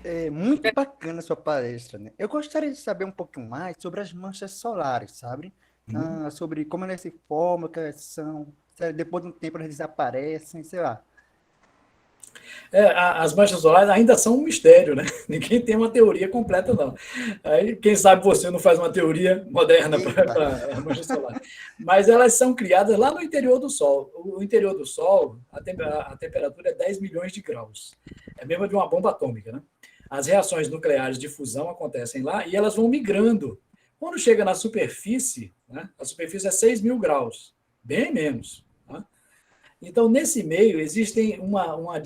É muito bacana a sua palestra, né? Eu gostaria de saber um pouquinho mais sobre as manchas solares, sabe? Sobre como elas se formam, o que elas são, depois de um tempo elas desaparecem, sei lá. As manchas solares ainda são um mistério, né? Ninguém tem uma teoria completa, não. Aí, quem sabe você não faz uma teoria moderna para a mancha solar. Mas elas são criadas lá no interior do Sol. O interior do Sol, a temperatura é 10 milhões de graus. É mesmo de uma bomba atômica, né? As reações nucleares de fusão acontecem lá e elas vão migrando. Quando chega na superfície, né, a superfície é 6 mil graus, bem menos. Tá? Então, nesse meio, existe uma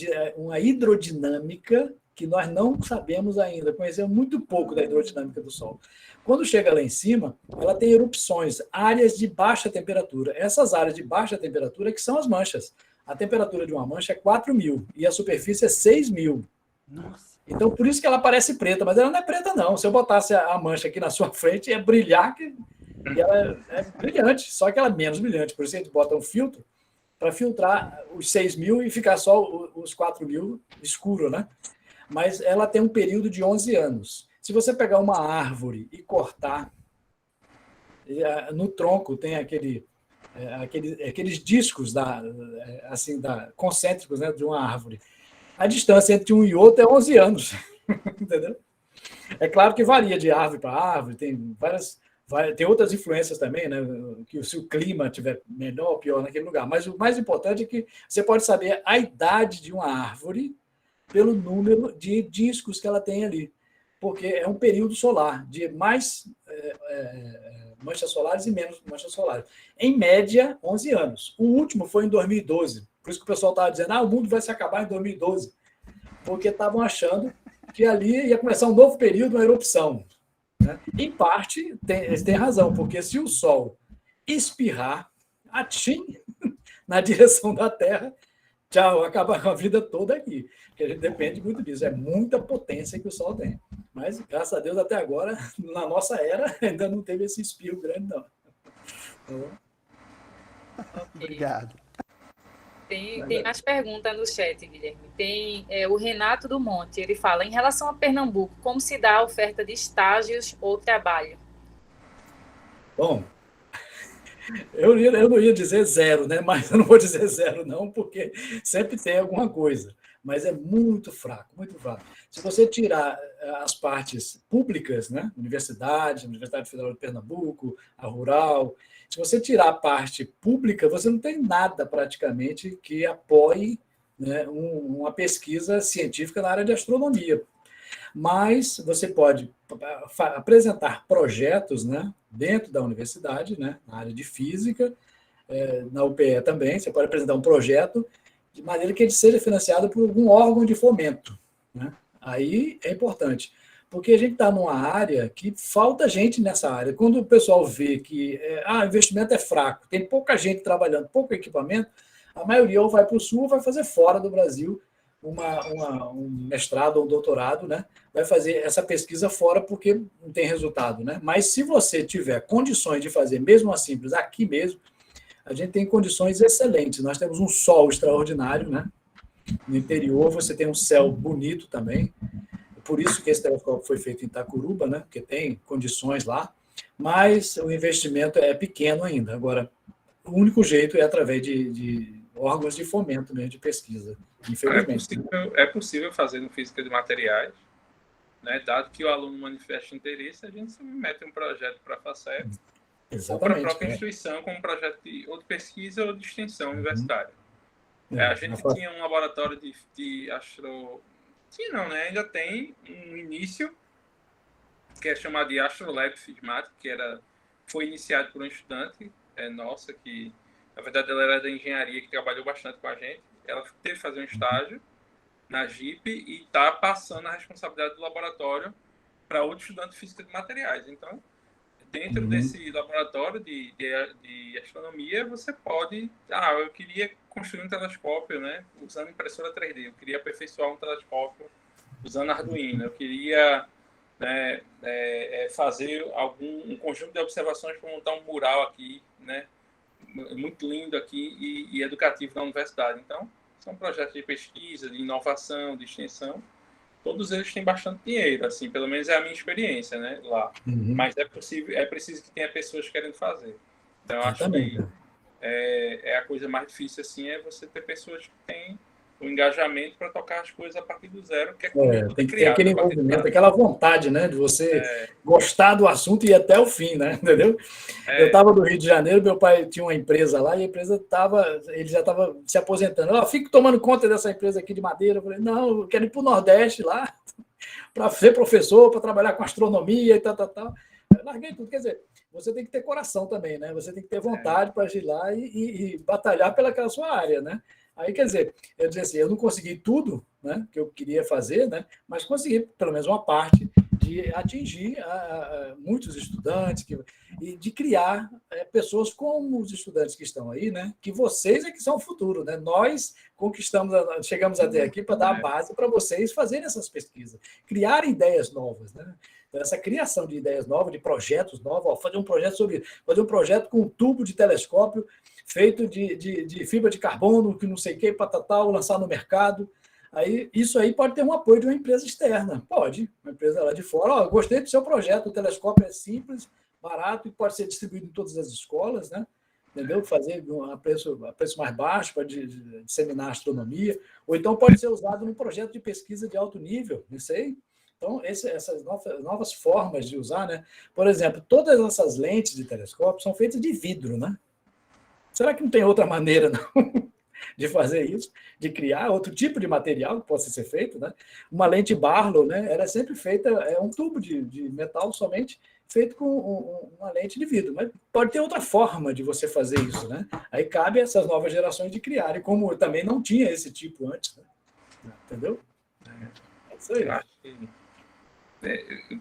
hidrodinâmica que nós não sabemos ainda, conhecemos muito pouco da hidrodinâmica do Sol. Quando chega lá em cima, ela tem erupções, áreas de baixa temperatura. Essas áreas de baixa temperatura que são as manchas. A temperatura de uma mancha é 4.000 e a superfície é 6.000. Nossa. Então, por isso que ela parece preta, mas ela não é preta, não. Se eu botasse a mancha aqui na sua frente, ia brilhar, e ela é brilhante, só que ela é menos brilhante. Por isso a gente bota um filtro para filtrar os 6.000 e ficar só os 4.000 escuro, né? Mas ela tem um período de 11 anos. Se você pegar uma árvore e cortar, no tronco tem aqueles discos concêntricos, né, de uma árvore. A distância entre um e outro é 11 anos, entendeu? É claro que varia de árvore para árvore, tem outras influências também, né? Que se o clima tiver melhor ou pior naquele lugar. Mas o mais importante é que você pode saber a idade de uma árvore pelo número de discos que ela tem ali, porque é um período solar de mais manchas solares e menos manchas solares. Em média, 11 anos. O último foi em 2012. Por isso que o pessoal estava dizendo, o mundo vai se acabar em 2012, porque estavam achando que ali ia começar um novo período, uma erupção. Né? Em parte, eles têm razão, porque se o Sol espirrar, atim, na direção da Terra, tchau, acaba com a vida toda aqui. Porque a gente depende muito disso. É muita potência que o Sol tem. Mas, graças a Deus, até agora, na nossa era, ainda não teve esse espirro grande, não. Obrigado. Tem mais perguntas no chat, Guilherme. Tem o Renato do Monte, ele fala, em relação a Pernambuco, como se dá a oferta de estágios ou trabalho? Bom, eu não ia dizer zero, né? Mas eu não vou dizer zero, não, porque sempre tem alguma coisa. Mas é muito fraco, muito fraco. Se você tirar as partes públicas, né? Universidade Federal de Pernambuco, a Rural, se você tirar a parte pública, você não tem nada praticamente que apoie, né, uma pesquisa científica na área de astronomia. Mas você pode apresentar projetos, né, dentro da universidade, né, na área de física, na UPE também, você pode apresentar um projeto de maneira que ele seja financiado por algum órgão de fomento. Né? Aí é importante, porque a gente está numa área que falta gente nessa área. Quando o pessoal vê que o investimento é fraco, tem pouca gente trabalhando, pouco equipamento, a maioria ou vai para o sul ou vai fazer fora do Brasil um mestrado ou um doutorado, né? Vai fazer essa pesquisa fora porque não tem resultado. Né? Mas se você tiver condições de fazer, mesmo a simples, aqui mesmo, a gente tem condições excelentes. Nós temos um sol extraordinário, né? No interior você tem um céu bonito também. Por isso que esse telescópio foi feito em Itacuruba, né? Porque tem condições lá, mas o investimento é pequeno ainda. Agora, o único jeito é através de órgãos de fomento mesmo, de pesquisa, infelizmente. É possível fazer no Física de Materiais, né? Dado que o aluno manifesta interesse, a gente submete um projeto para a FACEP, ou para a própria instituição, como um projeto de pesquisa ou de extensão universitária. A gente tinha um laboratório de astro... Tinha não, né? Ainda tem um início, que é chamado de Astrolab Fismática, que foi iniciado por um estudante nossa, que Na verdade, ela era da engenharia, que trabalhou bastante com a gente. Ela teve que fazer um estágio na GIP e está passando a responsabilidade do laboratório para outro estudante de física de materiais. Então, dentro desse laboratório de astronomia, você pode... eu queria construir um telescópio, né, usando impressora 3D. Eu queria aperfeiçoar um telescópio usando Arduino. Eu queria, né, fazer um conjunto de observações para montar um mural aqui, né, muito lindo aqui e educativo na universidade. Então, são projetos de pesquisa, de inovação, de extensão. Todos eles têm bastante dinheiro, assim, pelo menos é a minha experiência, né, lá. Mas é preciso que tenha pessoas querendo fazer. Então, eu acho que a coisa mais difícil, assim, é você ter pessoas que têm o engajamento para tocar as coisas a partir do zero, que tem que ter aquele envolvimento, aquela vontade, né, de você gostar do assunto e ir até o fim, né, entendeu? Eu estava no Rio de Janeiro, meu pai tinha uma empresa lá e a empresa ele já estava se aposentando. Fico tomando conta dessa empresa aqui de madeira. Eu falei, não, eu quero ir para o Nordeste lá para ser professor, para trabalhar com astronomia e tal. Eu larguei tudo, quer dizer, você tem que ter coração também, né? Você tem que ter vontade para ir lá e batalhar pelaquela sua área, né? Aí, quer dizer, eu dizia assim, eu não consegui tudo, né, que eu queria fazer, né, mas consegui pelo menos uma parte de atingir muitos estudantes e de criar pessoas como os estudantes que estão aí, né, que vocês é que são o futuro, né? Nós chegamos até aqui para dar a base para vocês fazerem essas pesquisas, criarem ideias novas, né? Então, essa criação de ideias novas, de projetos novos, fazer um projeto com um tubo de telescópio feito de fibra de carbono, que não sei o que, patatal, lançar no mercado. Aí, isso aí pode ter um apoio de uma empresa externa. Pode, uma empresa lá de fora. Gostei do seu projeto, o telescópio é simples, barato e pode ser distribuído em todas as escolas, né? Entendeu? Fazer a preço mais baixo para disseminar a astronomia. Ou então pode ser usado num projeto de pesquisa de alto nível, não sei. Então, essas novas formas de usar, né? Por exemplo, todas essas lentes de telescópio são feitas de vidro, né? Será que não tem outra maneira, não, de fazer isso, de criar outro tipo de material que possa ser feito, né? Uma lente Barlow, né? Era sempre feita, um tubo de metal somente, feito com uma lente de vidro, mas pode ter outra forma de você fazer isso, né? Aí cabe a essas novas gerações de criarem, como também não tinha esse tipo antes, né? Entendeu? É isso aí.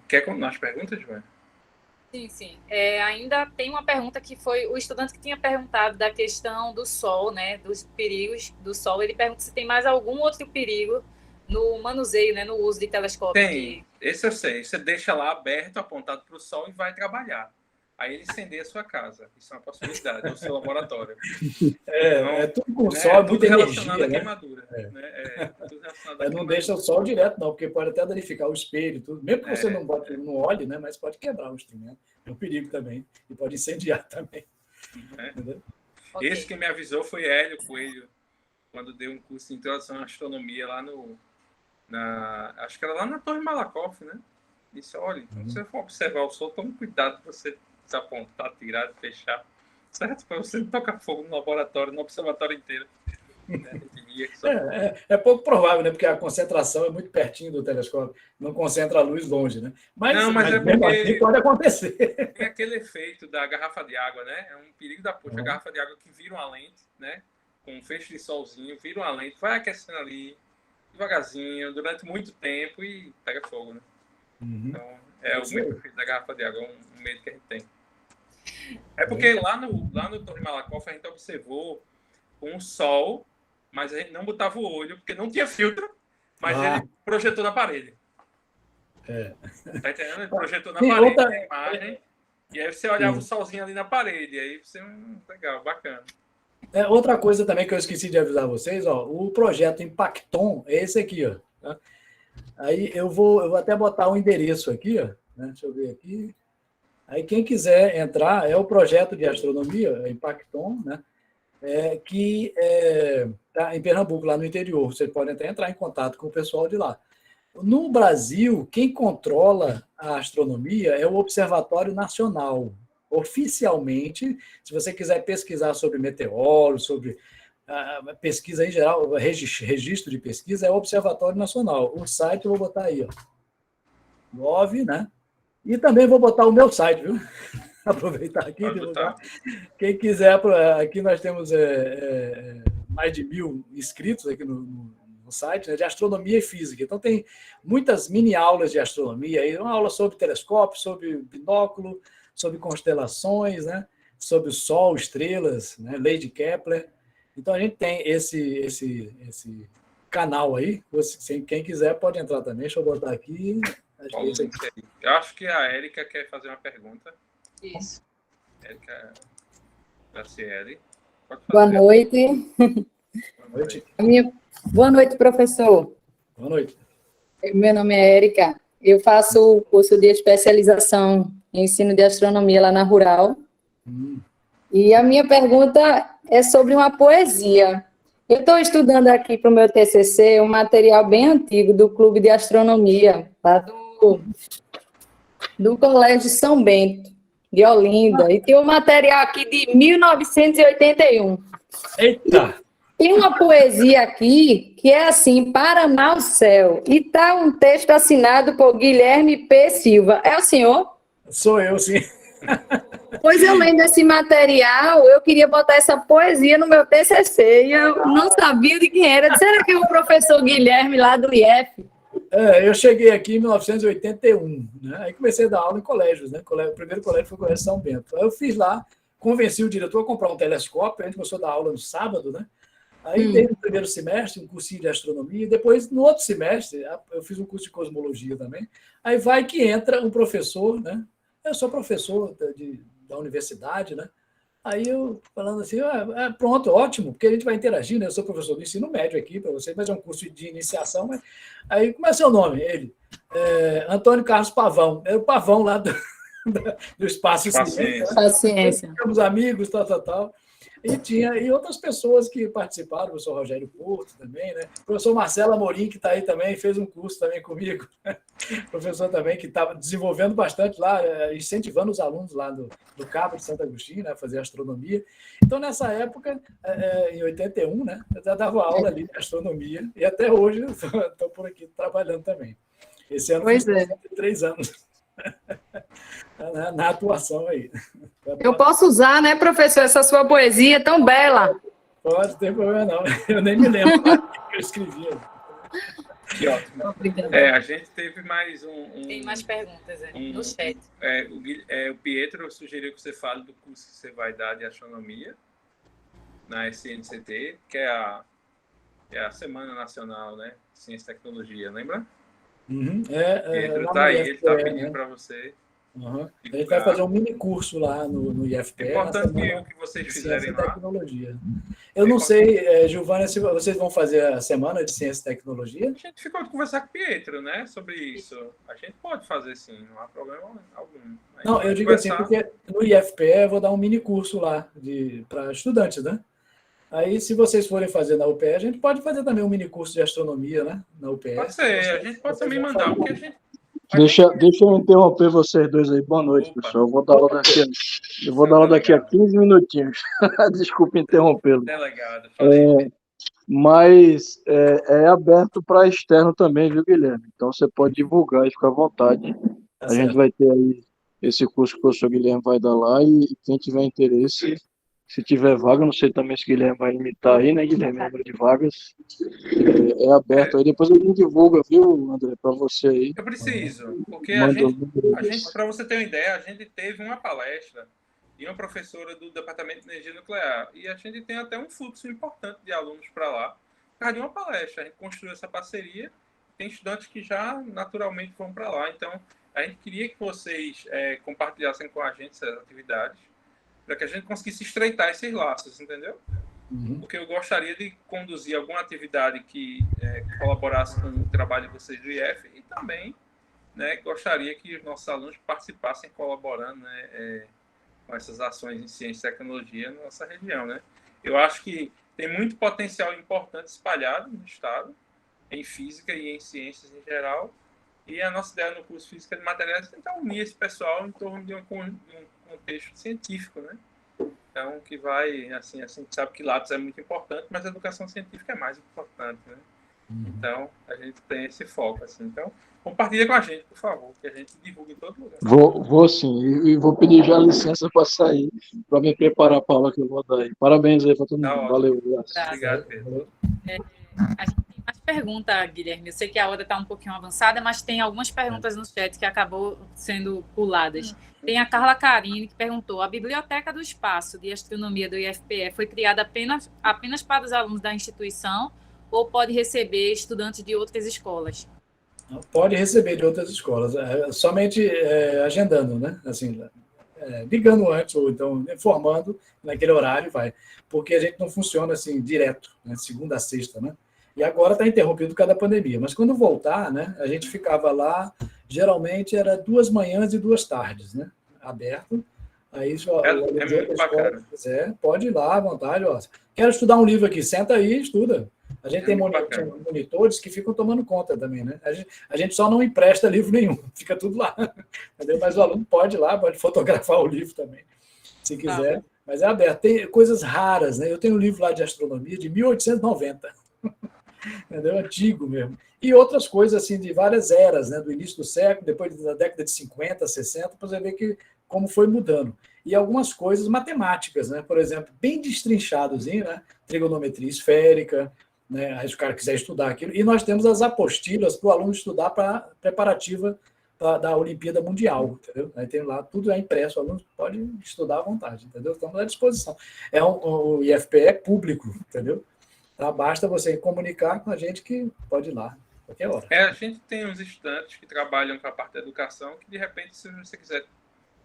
Quer continuar as perguntas, João? Sim. Ainda tem uma pergunta que foi o estudante que tinha perguntado da questão do sol, né, dos perigos do sol. Ele pergunta se tem mais algum outro perigo no manuseio, né, no uso de telescópio. Tem, esse eu sei. Você deixa lá aberto, apontado para o sol e vai trabalhar. Aí ele incendeia a sua casa. Isso é uma possibilidade, o seu laboratório. Tudo com o sol, tudo muita relacionado energia, à né? queimadura. Tudo relacionado à Não deixa o sol direto, não, porque pode até danificar o espelho, tudo. Mesmo que você não olhe, né? Mas pode quebrar o instrumento. É um perigo também. E pode incendiar também. Okay. Esse que me avisou foi Hélio Coelho, quando deu um curso de introdução à astronomia lá acho que era lá na Torre Malakoff, né? Disse, olha, quando você for observar o sol, tome cuidado para você desapontar, tirar, fechar, certo? Para você não tocar fogo no laboratório, no observatório inteiro. É pouco provável, né? Porque a concentração é muito pertinho do telescópio, não concentra a luz longe, né? Mas é mesmo porque assim pode acontecer. Tem aquele efeito da garrafa de água, né? É um perigo da poxa, a garrafa de água que vira uma lente, né? Com um feixe de solzinho, vira uma lente, vai aquecendo ali, devagarzinho, durante muito tempo e pega fogo, né? Então, é o mesmo efeito da garrafa de água, um medo que a gente tem. É porque lá no Torre Malakoff a gente observou um sol, mas a gente não botava o olho, porque não tinha filtro, mas ele projetou na parede. Tá entendendo? Ele projetou na parede a imagem, e aí você olhava o solzinho ali na parede, e aí você, legal, bacana. Outra coisa também que eu esqueci de avisar vocês, o projeto Impacton é esse aqui, ó. Tá? Aí eu vou até botar um endereço aqui, ó, né? Deixa eu ver aqui. Aí quem quiser entrar, é o projeto de astronomia, Impacton, né? Que está em Pernambuco, lá no interior. Você pode até entrar em contato com o pessoal de lá. No Brasil, quem controla a astronomia é o Observatório Nacional. Oficialmente, se você quiser pesquisar sobre meteoros, sobre pesquisa em geral, registro de pesquisa, é o Observatório Nacional. O site eu vou botar aí, ó. 9, né? E também vou botar o meu site, viu? aproveitar aqui e Pode divulgar. botar. Quem quiser, aqui nós temos mais de 1.000 inscritos aqui no site, né, de astronomia e física. Então, tem muitas mini aulas de astronomia, aí, uma aula sobre telescópio, sobre binóculo, sobre constelações, né, sobre o Sol, estrelas, né, lei de Kepler. Então, a gente tem esse canal aí. Quem quiser pode entrar também. Deixa eu botar aqui. Acho que esse aqui. Eu acho que a Érica quer fazer uma pergunta. Isso. Érica Graciele. Boa noite. Boa noite. Boa noite, professor. Boa noite. Meu nome é Érica. Eu faço o curso de especialização em ensino de astronomia lá na Rural. E a minha pergunta é sobre uma poesia. Eu estou estudando aqui para o meu TCC um material bem antigo do Clube de Astronomia, lá do Colégio São Bento, de Olinda. E tem um material aqui de 1981. Eita! Tem uma poesia aqui que é assim, Paraná o Céu. E está um texto assinado por Guilherme P. Silva. É o senhor? Sou eu, sim. Pois eu lendo esse material, eu queria botar essa poesia no meu TCC e eu não sabia de quem era. Será que é o professor Guilherme lá do IF? Eu cheguei aqui em 1981, né? Aí comecei a dar aula em colégios, né? O primeiro colégio foi o Colégio São Bento. Aí eu fiz lá, convenci o diretor a comprar um telescópio, a gente começou a dar aula no sábado, né? Aí teve no primeiro semestre um cursinho de astronomia, e depois, no outro semestre, eu fiz um curso de cosmologia também. Aí vai que entra um professor, né? Eu sou professor da universidade, né? Aí eu falando assim, pronto, ótimo, porque a gente vai interagir, né? Eu sou professor do ensino médio aqui para vocês, mas é um curso de iniciação. Mas... Aí, como é seu nome? Ele, Antônio Carlos Pavão. É o Pavão lá do Espaço Ciência. Paciência. Ficamos amigos, tal. E outras pessoas que participaram, o professor Rogério Porto também, né? O professor Marcelo Amorim, que está aí também, fez um curso também comigo. Professor também que estava desenvolvendo bastante lá, incentivando os alunos lá do Cabo de Santo Agostinho, né, a fazer astronomia. Então, nessa época, em 81, né, eu já dava aula ali de astronomia, e até hoje estou por aqui trabalhando também. Esse ano Pois fiz 3 anos na atuação aí. Eu posso usar, né, professor, essa sua poesia tão bela? Pode, não tem problema não. Eu nem me lembro o que eu escrevia. Que ótimo. A gente teve mais Tem mais perguntas no chat. O Pietro sugeriu que você fale do curso que você vai dar de astronomia na SNCT, que é a Semana Nacional, né? Ciência e Tecnologia, lembra? Pietro está aí, ele está pedindo para você. A gente vai fazer um mini curso lá no IFPE. É importante que vocês fizerem lá. Tecnologia. Eu não sei, Giovana, se vocês vão fazer a semana de ciência e tecnologia. A gente ficou de conversar com o Pietro, né, sobre isso. A gente pode fazer sim, não há problema algum. Não, eu digo assim, porque no IFPE eu vou dar um mini curso lá para estudantes, né? Aí, se vocês forem fazer na UPE, a gente pode fazer também um mini curso de astronomia, né? Na UPE. Pode ser, a gente pode também mandar, porque a gente... Deixa eu interromper vocês dois aí. Boa noite, pessoal. Eu vou dar aula daqui a 15 minutinhos. Desculpa interrompê-lo. Delegado. Mas é aberto para externo também, viu, Guilherme? Então você pode divulgar e ficar à vontade. A gente vai ter aí esse curso que o professor Guilherme vai dar lá e quem tiver interesse, se tiver vaga, não sei também se o Guilherme vai limitar aí, né, Guilherme? Número de vagas. É aberto aí. Depois a gente divulga, viu, André, para você aí. Eu preciso, porque a gente, para você ter uma ideia, a gente teve uma palestra de uma professora do Departamento de Energia Nuclear e a gente tem até um fluxo importante de alunos para lá por causa de uma palestra. A gente construiu essa parceria, tem estudantes que já naturalmente vão para lá. Então, a gente queria que vocês compartilhassem com a gente essas atividades para que a gente conseguisse estreitar esses laços, entendeu? Porque eu gostaria de conduzir alguma atividade que colaborasse com o trabalho de vocês do IF e também, né, gostaria que os nossos alunos participassem colaborando, né, com essas ações em ciência e tecnologia na nossa região, né? Eu acho que tem muito potencial importante espalhado no estado, em física e em ciências em geral, e a nossa ideia no curso Física de Materiais é tentar unir esse pessoal em torno de um contexto científico, né? Então, que vai, assim, a gente sabe que Lattes é muito importante, mas a educação científica é mais importante, né? Então, a gente tem esse foco, assim. Então, compartilha com a gente, por favor, que a gente divulga em todo lugar. Vou sim, e vou pedir já licença para sair, para me preparar para a aula que eu vou dar aí. Parabéns aí para todo mundo. Ótimo. Valeu. Obrigado, Pedro. A gente tem mais perguntas, Guilherme. Eu sei que a hora está um pouquinho avançada, mas tem algumas perguntas no chat que acabou sendo puladas. Tem a Carla Carine, que perguntou: a Biblioteca do Espaço de Astronomia do IFPE foi criada apenas para os alunos da instituição ou pode receber estudantes de outras escolas? Pode receber de outras escolas, somente agendando, né? Assim, ligando antes, ou então informando naquele horário, vai. Porque a gente não funciona assim direto, né? Segunda a sexta, né? E agora está interrompido por causa da pandemia. Mas quando voltar, né? A gente ficava lá, geralmente era 2 manhãs e 2 tardes, né? Aberto. Aí, muito bacana. Quiser, pode ir lá à vontade. Ó. Quero estudar um livro aqui, senta aí e estuda. A gente tem monitores que ficam tomando conta também, né? A gente só não empresta livro nenhum, fica tudo lá. Entendeu? Mas o aluno pode ir lá, pode fotografar o livro também, se quiser. Mas é aberto. Tem coisas raras, né? Eu tenho um livro lá de astronomia de 1890. Entendeu? Antigo mesmo. E outras coisas assim de várias eras, né? Do início do século, depois da década de 50, 60, para você ver como foi mudando. E algumas coisas matemáticas, né? Por exemplo, bem destrinchadozinho, né? Trigonometria esférica, né? Aí se o cara quiser estudar aquilo. E nós temos as apostilas para o aluno estudar para a preparativa da Olimpíada Mundial, entendeu? Aí tem lá, tudo é impresso, o aluno pode estudar à vontade, entendeu? Estamos à disposição. O IFPE é público, entendeu? Tá? Basta você comunicar com a gente que pode ir lá, qualquer hora. A gente tem uns estudantes que trabalham com a parte da educação que, de repente, se você quiser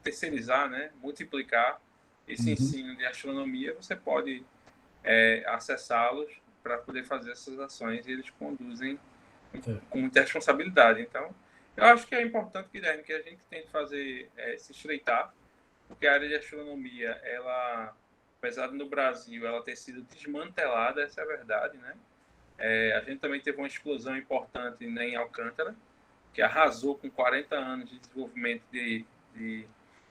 terceirizar, né, multiplicar esse ensino de astronomia, você pode acessá-los para poder fazer essas ações e eles conduzem com muita responsabilidade. Então, eu acho que é importante, Guilherme, que a gente tente fazer, se estreitar, porque a área de astronomia, ela, apesar de no Brasil ela ter sido desmantelada, essa é a verdade, né? A gente também teve uma explosão importante, né, em Alcântara, que arrasou com 40 anos de desenvolvimento de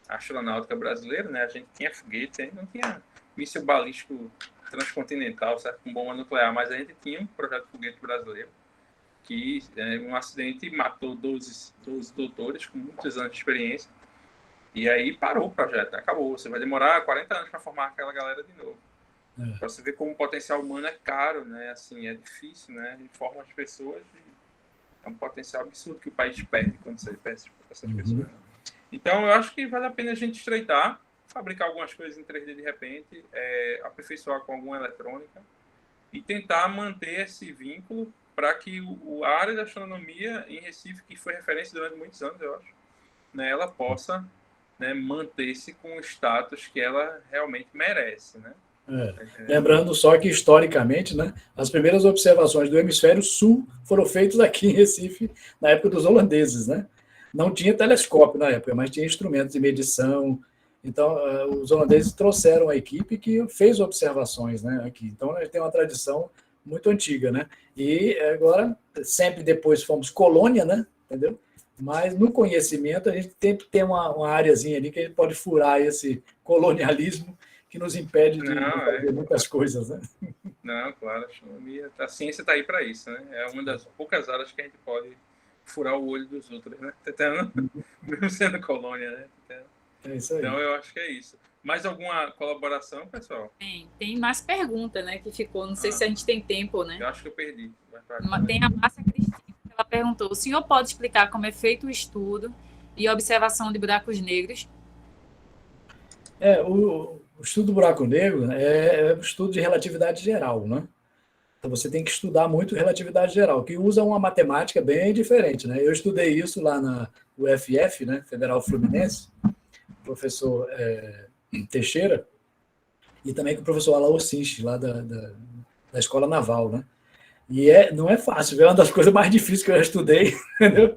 astronáutica brasileira, né? A gente tinha foguete, a gente não tinha míssil balístico transcontinental, certo? Com bomba nuclear, mas a gente tinha um projeto de foguete brasileiro que um acidente matou 12 doutores com muitos anos de experiência e aí parou o projeto, acabou. Você vai demorar 40 anos para formar aquela galera de novo. Para você ver como o potencial humano é caro, né? Assim, é difícil, né? A gente forma as pessoas e é um potencial absurdo que o país perde quando você perde essas pessoas. Então, eu acho que vale a pena a gente estreitar, fabricar algumas coisas em 3D de repente, aperfeiçoar com alguma eletrônica e tentar manter esse vínculo para que a área da astronomia em Recife, que foi referência durante muitos anos, eu acho, né, ela possa, né, manter-se com o status que ela realmente merece, né? Lembrando só que, historicamente, né, as primeiras observações do hemisfério sul foram feitas aqui em Recife, na época dos holandeses, né? Não tinha telescópio na época, mas tinha instrumentos de medição. Então, os holandeses trouxeram a equipe que fez observações, né, aqui. Então, a gente tem uma tradição muito antiga, né? E agora, sempre depois fomos colônia, né? Entendeu? Mas no conhecimento, a gente tem que ter uma áreazinha ali que a gente pode furar esse colonialismo que nos impede de fazer muitas coisas, né? Não, claro, a ciência está aí para isso, né? É uma das poucas áreas que a gente pode furar o olho dos outros, né? Mesmo sendo colônia, né? É isso aí. Então, eu acho que é isso. Mais alguma colaboração, pessoal? Tem mais pergunta, né, que ficou. Não sei se a gente tem tempo, né? Eu acho que eu perdi. Tem a Márcia Cristina, que ela perguntou: o senhor pode explicar como é feito o estudo e observação de buracos negros? O estudo do buraco negro é um estudo de relatividade geral, né? Então, você tem que estudar muito relatividade geral, que usa uma matemática bem diferente, né? Eu estudei isso lá na UFF, né, Federal Fluminense, professor Teixeira, e também com o professor Alain Ossich, lá da Escola Naval, né? E não é fácil, é uma das coisas mais difíceis que eu já estudei, entendeu?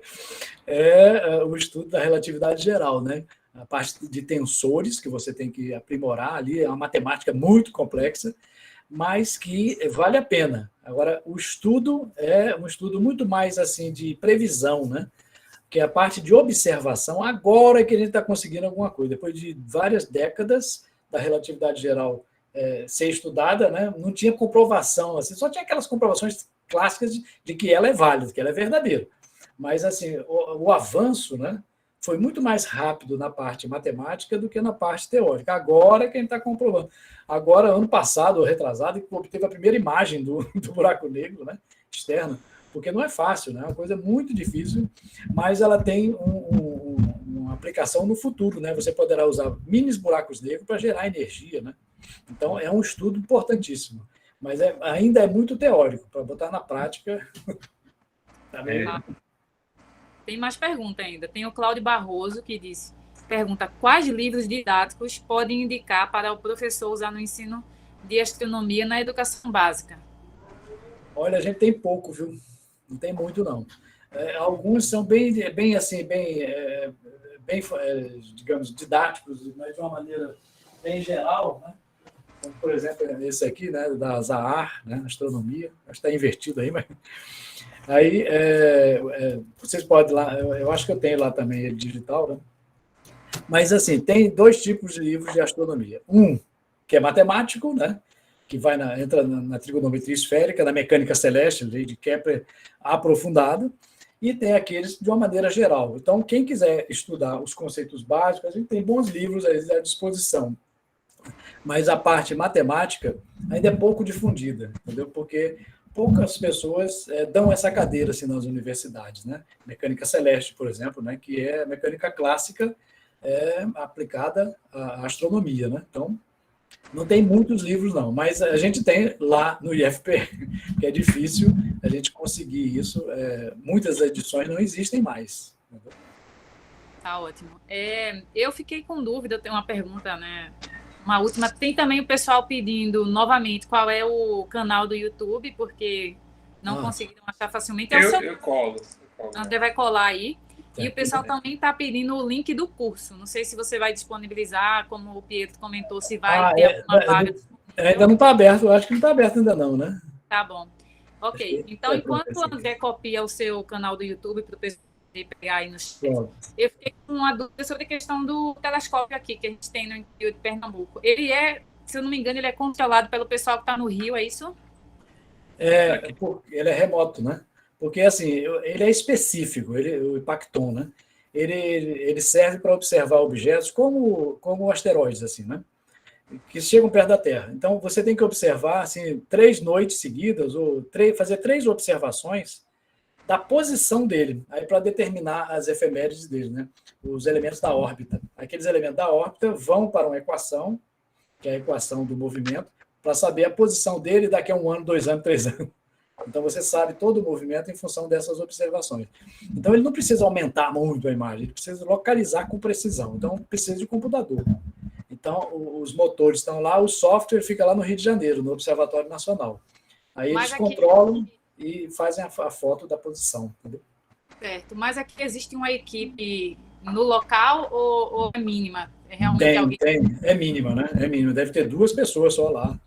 O estudo da relatividade geral, né? A parte de tensores, que você tem que aprimorar ali, é uma matemática muito complexa, mas que vale a pena. Agora, o estudo é um estudo muito mais assim de previsão, né? Que é a parte de observação, agora é que a gente está conseguindo alguma coisa. Depois de várias décadas da relatividade geral ser estudada, né? Não tinha comprovação, assim, só tinha aquelas comprovações clássicas de que ela é válida, que ela é verdadeira. Mas assim, o avanço, né, foi muito mais rápido na parte matemática do que na parte teórica. Agora quem está comprovando. Agora, ano passado, ou retrasado, obteve a primeira imagem do buraco negro, né, externa, porque não é fácil, né, é uma coisa muito difícil, mas ela tem uma aplicação no futuro, né? Você poderá usar mini buracos negros para gerar energia, né? Então, é um estudo importantíssimo, mas ainda é muito teórico, para botar na prática. Também. Tem mais pergunta ainda. Tem o Cláudio Barroso, que pergunta quais livros didáticos podem indicar para o professor usar no ensino de astronomia na educação básica? Olha, a gente tem pouco, viu? Não tem muito, não. Alguns são bem digamos, didáticos, mas de uma maneira bem geral, né? Como, por exemplo, esse aqui, né, da Zahar, né, astronomia, acho que está invertido aí, mas... Aí, vocês podem lá, eu acho que eu tenho lá também ele digital, né? Mas, assim, tem 2 tipos de livros de astronomia. Um, que é matemático, né? Que entra na trigonometria esférica, na mecânica celeste, lei de Kepler aprofundada, e tem aqueles de uma maneira geral. Então, quem quiser estudar os conceitos básicos, a gente tem bons livros à disposição. Mas a parte matemática ainda é pouco difundida, entendeu? Porque poucas pessoas dão essa cadeira assim, nas universidades, né? Mecânica celeste, por exemplo, né? Que é mecânica clássica aplicada à astronomia, né? Então, não tem muitos livros, não, mas a gente tem lá no IFP, que é difícil a gente conseguir isso. Muitas edições não existem mais. Entendeu? Tá ótimo. Eu fiquei com dúvida, eu tenho uma pergunta, né? Uma última. Tem também o pessoal pedindo novamente qual é o canal do YouTube, porque não conseguiram achar facilmente. Eu colo. André vai colar aí. E o pessoal também está pedindo o link do curso. Não sei se você vai disponibilizar, como o Pietro comentou, se vai ter alguma vaga. Ainda não está aberto, eu acho que não está aberto ainda não, né? Tá bom. Ok. Então, enquanto o André copia o seu canal do YouTube para o pessoal pegar aí no chat, eu fiquei com uma dúvida sobre a questão do telescópio aqui, que a gente tem no interior de Pernambuco. Ele se eu não me engano, ele é controlado pelo pessoal que está no Rio, é isso? Ele é remoto, né? Porque, assim, ele é específico, o Ipacton, né? Ele serve para observar objetos como asteroides, assim, né? Que chegam perto da Terra. Então, você tem que observar, assim, 3 noites seguidas, ou fazer 3 observações da posição dele, aí para determinar as efemérides dele, né? Os elementos da órbita. Aqueles elementos da órbita vão para uma equação, que é a equação do movimento, para saber a posição dele daqui a 1 ano, 2 anos, 3 anos. Então, você sabe todo o movimento em função dessas observações. Então, ele não precisa aumentar muito a imagem, ele precisa localizar com precisão. Então, precisa de computador. Então, os motores estão lá, o software fica lá no Rio de Janeiro, no Observatório Nacional. Aí eles controlam e fazem a foto da posição. Entendeu? Certo. Mas aqui existe uma equipe no local ou é mínima? Realmente é mínima, né? É mínima. Deve ter 2 pessoas só lá.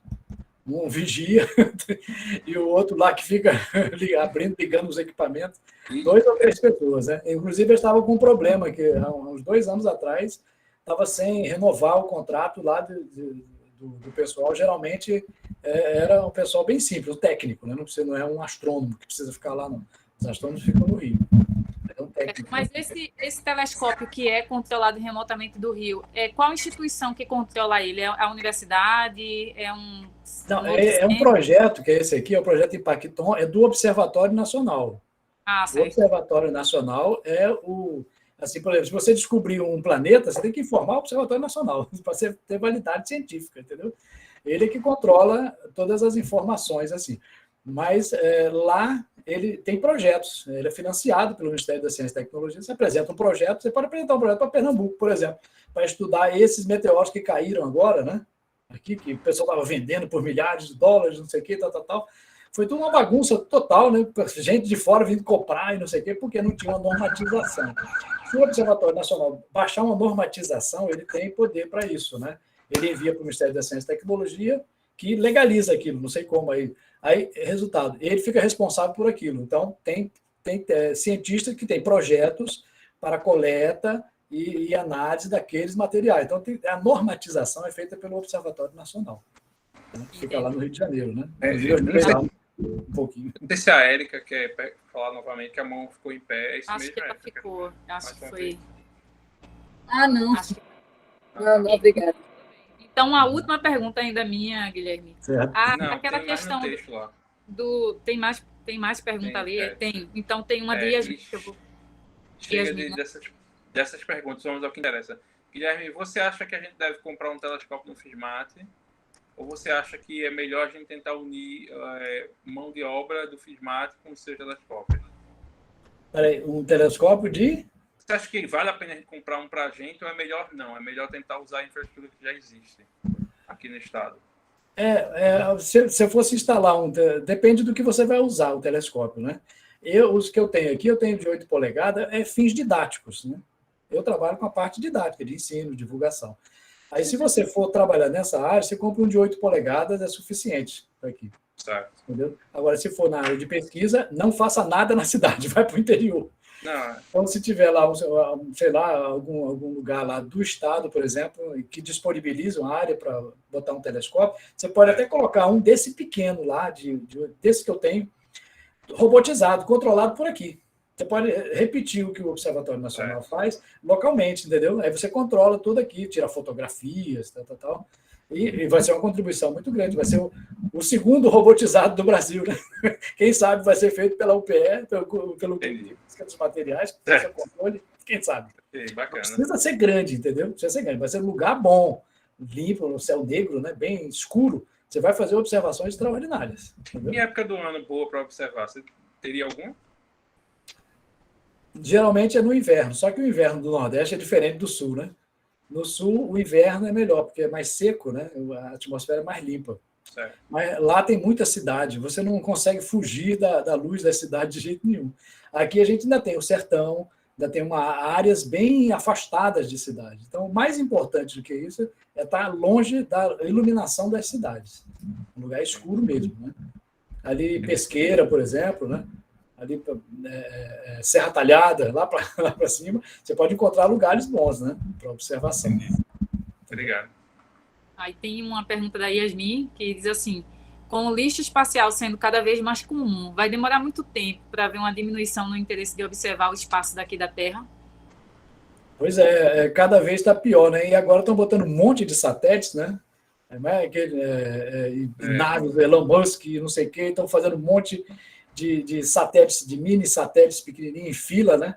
Um vigia e o outro lá que fica ligando os equipamentos. 2 ou 3 pessoas, né? Inclusive, eu estava com um problema, que há uns 2 anos atrás estava sem renovar o contrato lá do pessoal. Geralmente era um pessoal bem simples, um técnico, né? Não é um astrônomo que precisa ficar lá, não. Os astrônomos ficam no Rio. Mas esse telescópio que é controlado remotamente do Rio, qual instituição que controla ele? É a universidade? Não, é um projeto, que é esse aqui, é o projeto Ipacton, é do Observatório Nacional. O Observatório Nacional assim, por exemplo, se você descobrir um planeta, você tem que informar o Observatório Nacional, para você ter validade científica, entendeu? Ele que controla todas as informações, assim. Mas lá ele tem projetos, ele é financiado pelo Ministério da Ciência e Tecnologia. Você apresenta um projeto, você pode apresentar um projeto para Pernambuco, por exemplo, para estudar esses meteoros que caíram agora, né? Aqui, que o pessoal estava vendendo por milhares de dólares, não sei o quê, tal. Foi tudo uma bagunça total, né? Gente de fora vindo comprar e não sei o quê, porque não tinha uma normatização. Se o Observatório Nacional baixar uma normatização, ele tem poder para isso, né? Ele envia para o Ministério da Ciência e Tecnologia, que legaliza aquilo, não sei como aí. Aí, resultado, ele fica responsável por aquilo. Então, tem cientistas que têm projetos para coleta e análise daqueles materiais. Então, a normatização é feita pelo Observatório Nacional. Fica lá no Rio de Janeiro, né? Um pouquinho. Não sei se a Érica quer falar novamente que a mão ficou em pé. É isso Acho mesmo, que ela Érica? ficou. Acho que foi. Não. Acho que... Não, obrigada. Então, a última pergunta ainda minha, Guilherme. Certo. Não, Aquela tem mais questão no texto lá. tem mais pergunta Tem, ali? é. Tem. Então, tem uma de Yasmin que eu vou... Chega Yasmin, né? dessas perguntas, vamos ao que interessa. Guilherme, você acha que a gente deve comprar um telescópio no Fismat? Ou você acha que é melhor a gente tentar unir mão de obra do Fismat com os seus telescópios? Peraí, um telescópio de... Você acha que vale a pena a gente comprar um para a gente ou é melhor não? É melhor tentar usar a infraestrutura que já existe aqui no estado? Se eu fosse instalar depende do que você vai usar o telescópio, né? Os que eu tenho aqui, eu tenho de 8 polegadas, fins didáticos, né? Eu trabalho com a parte didática, de ensino, divulgação. Aí, se você for trabalhar nessa área, você compra um de 8 polegadas, é suficiente aqui. Certo. Entendeu? Agora, se for na área de pesquisa, não faça nada na cidade, vai para o interior. Não. Então, se tiver lá, sei lá, algum lugar lá do estado, por exemplo, que disponibiliza uma área para botar um telescópio, você pode até colocar um desse pequeno lá, desse que eu tenho, robotizado, controlado por aqui. Você pode repetir o que o Observatório Nacional faz localmente, entendeu? Aí você controla tudo aqui, tira fotografias, tal. E vai ser uma contribuição muito grande. Vai ser o segundo robotizado do Brasil, né? Quem sabe vai ser feito pela UPE, pelo Busca dos Materiais, que tem controle, quem sabe. Bacana. Precisa ser grande, entendeu? Precisa ser grande. Vai ser um lugar bom, limpo, no céu negro, né? Bem escuro. Você vai fazer observações extraordinárias. Entendeu? E época do ano boa para observar? Você teria alguma? Geralmente é no inverno, só que o inverno do Nordeste é diferente do Sul, né? No Sul, o inverno é melhor, porque é mais seco, né? A atmosfera é mais limpa. Certo. Mas lá tem muita cidade, você não consegue fugir da luz da cidade de jeito nenhum. Aqui a gente ainda tem o sertão, ainda tem áreas bem afastadas de cidade. Então, o mais importante do que isso é estar longe da iluminação das cidades. Um lugar escuro mesmo, né? Ali, Pesqueira, por exemplo, né? Ali, Serra Talhada, lá para cima, você pode encontrar lugares bons, né? Para observação. Obrigado. Aí tem uma pergunta da Yasmin, que diz assim: com o lixo espacial sendo cada vez mais comum, vai demorar muito tempo para haver uma diminuição no interesse de observar o espaço daqui da Terra? Pois é, cada vez está pior, né? E agora estão botando um monte de satélites, né? Naves, Elon Musk, não sei o quê, estão fazendo um monte de satélites, de mini satélites pequenininhos em fila, né?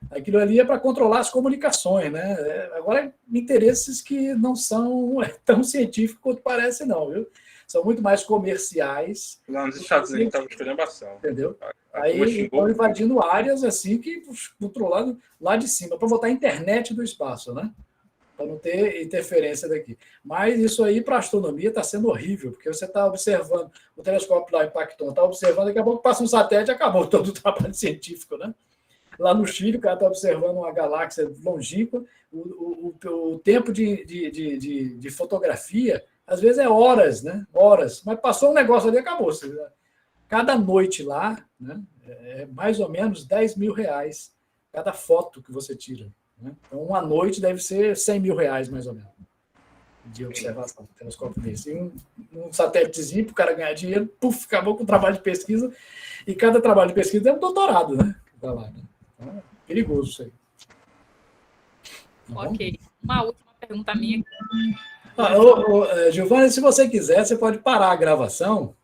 Aquilo ali é para controlar as comunicações, né? Agora, interesses que não são tão científicos quanto parece, não, viu? São muito mais comerciais. Lá nos Estados Unidos estava esculhambação. Entendeu? Aí estão invadindo áreas assim que controlando lá de cima, para botar a internet do espaço, né? Para não ter interferência daqui. Mas isso aí, para a astronomia, está sendo horrível, porque você está observando, o telescópio lá em Pacton está observando, daqui a pouco passa um satélite e acabou todo o trabalho científico, né? Lá no Chile, o cara está observando uma galáxia longínqua, o tempo de fotografia, às vezes é horas, né? Horas. Mas passou um negócio ali e acabou. Cada noite lá, né, é mais ou menos R$10.000 cada foto que você tira. Né? Então, uma noite deve ser R$100.000, mais ou menos, de observação, um telescópio desse. E um satélitezinho para o cara ganhar dinheiro, puf, acabou com o trabalho de pesquisa, e cada trabalho de pesquisa é um doutorado, né? Tá lá, né? Então, é perigoso isso aí. Ok. Uma última pergunta minha. Giovana, se você quiser, você pode parar a gravação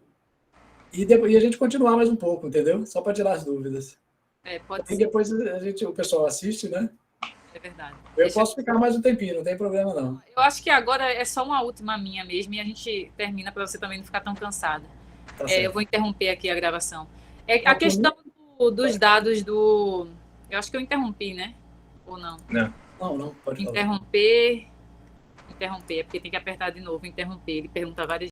e a gente continuar mais um pouco, entendeu? Só para tirar as dúvidas. Pode e ser. depois o pessoal assiste, né? É verdade. Eu posso ficar mais um tempinho, não tem problema não. Eu acho que agora é só uma última minha mesmo e a gente termina para você também não ficar tão cansada. Tá Eu vou interromper aqui a gravação. A questão dos dados do... Eu acho que eu interrompi, né? Ou não? Não, pode falar. Interromper, é porque tem que apertar de novo, interromper. Ele pergunta várias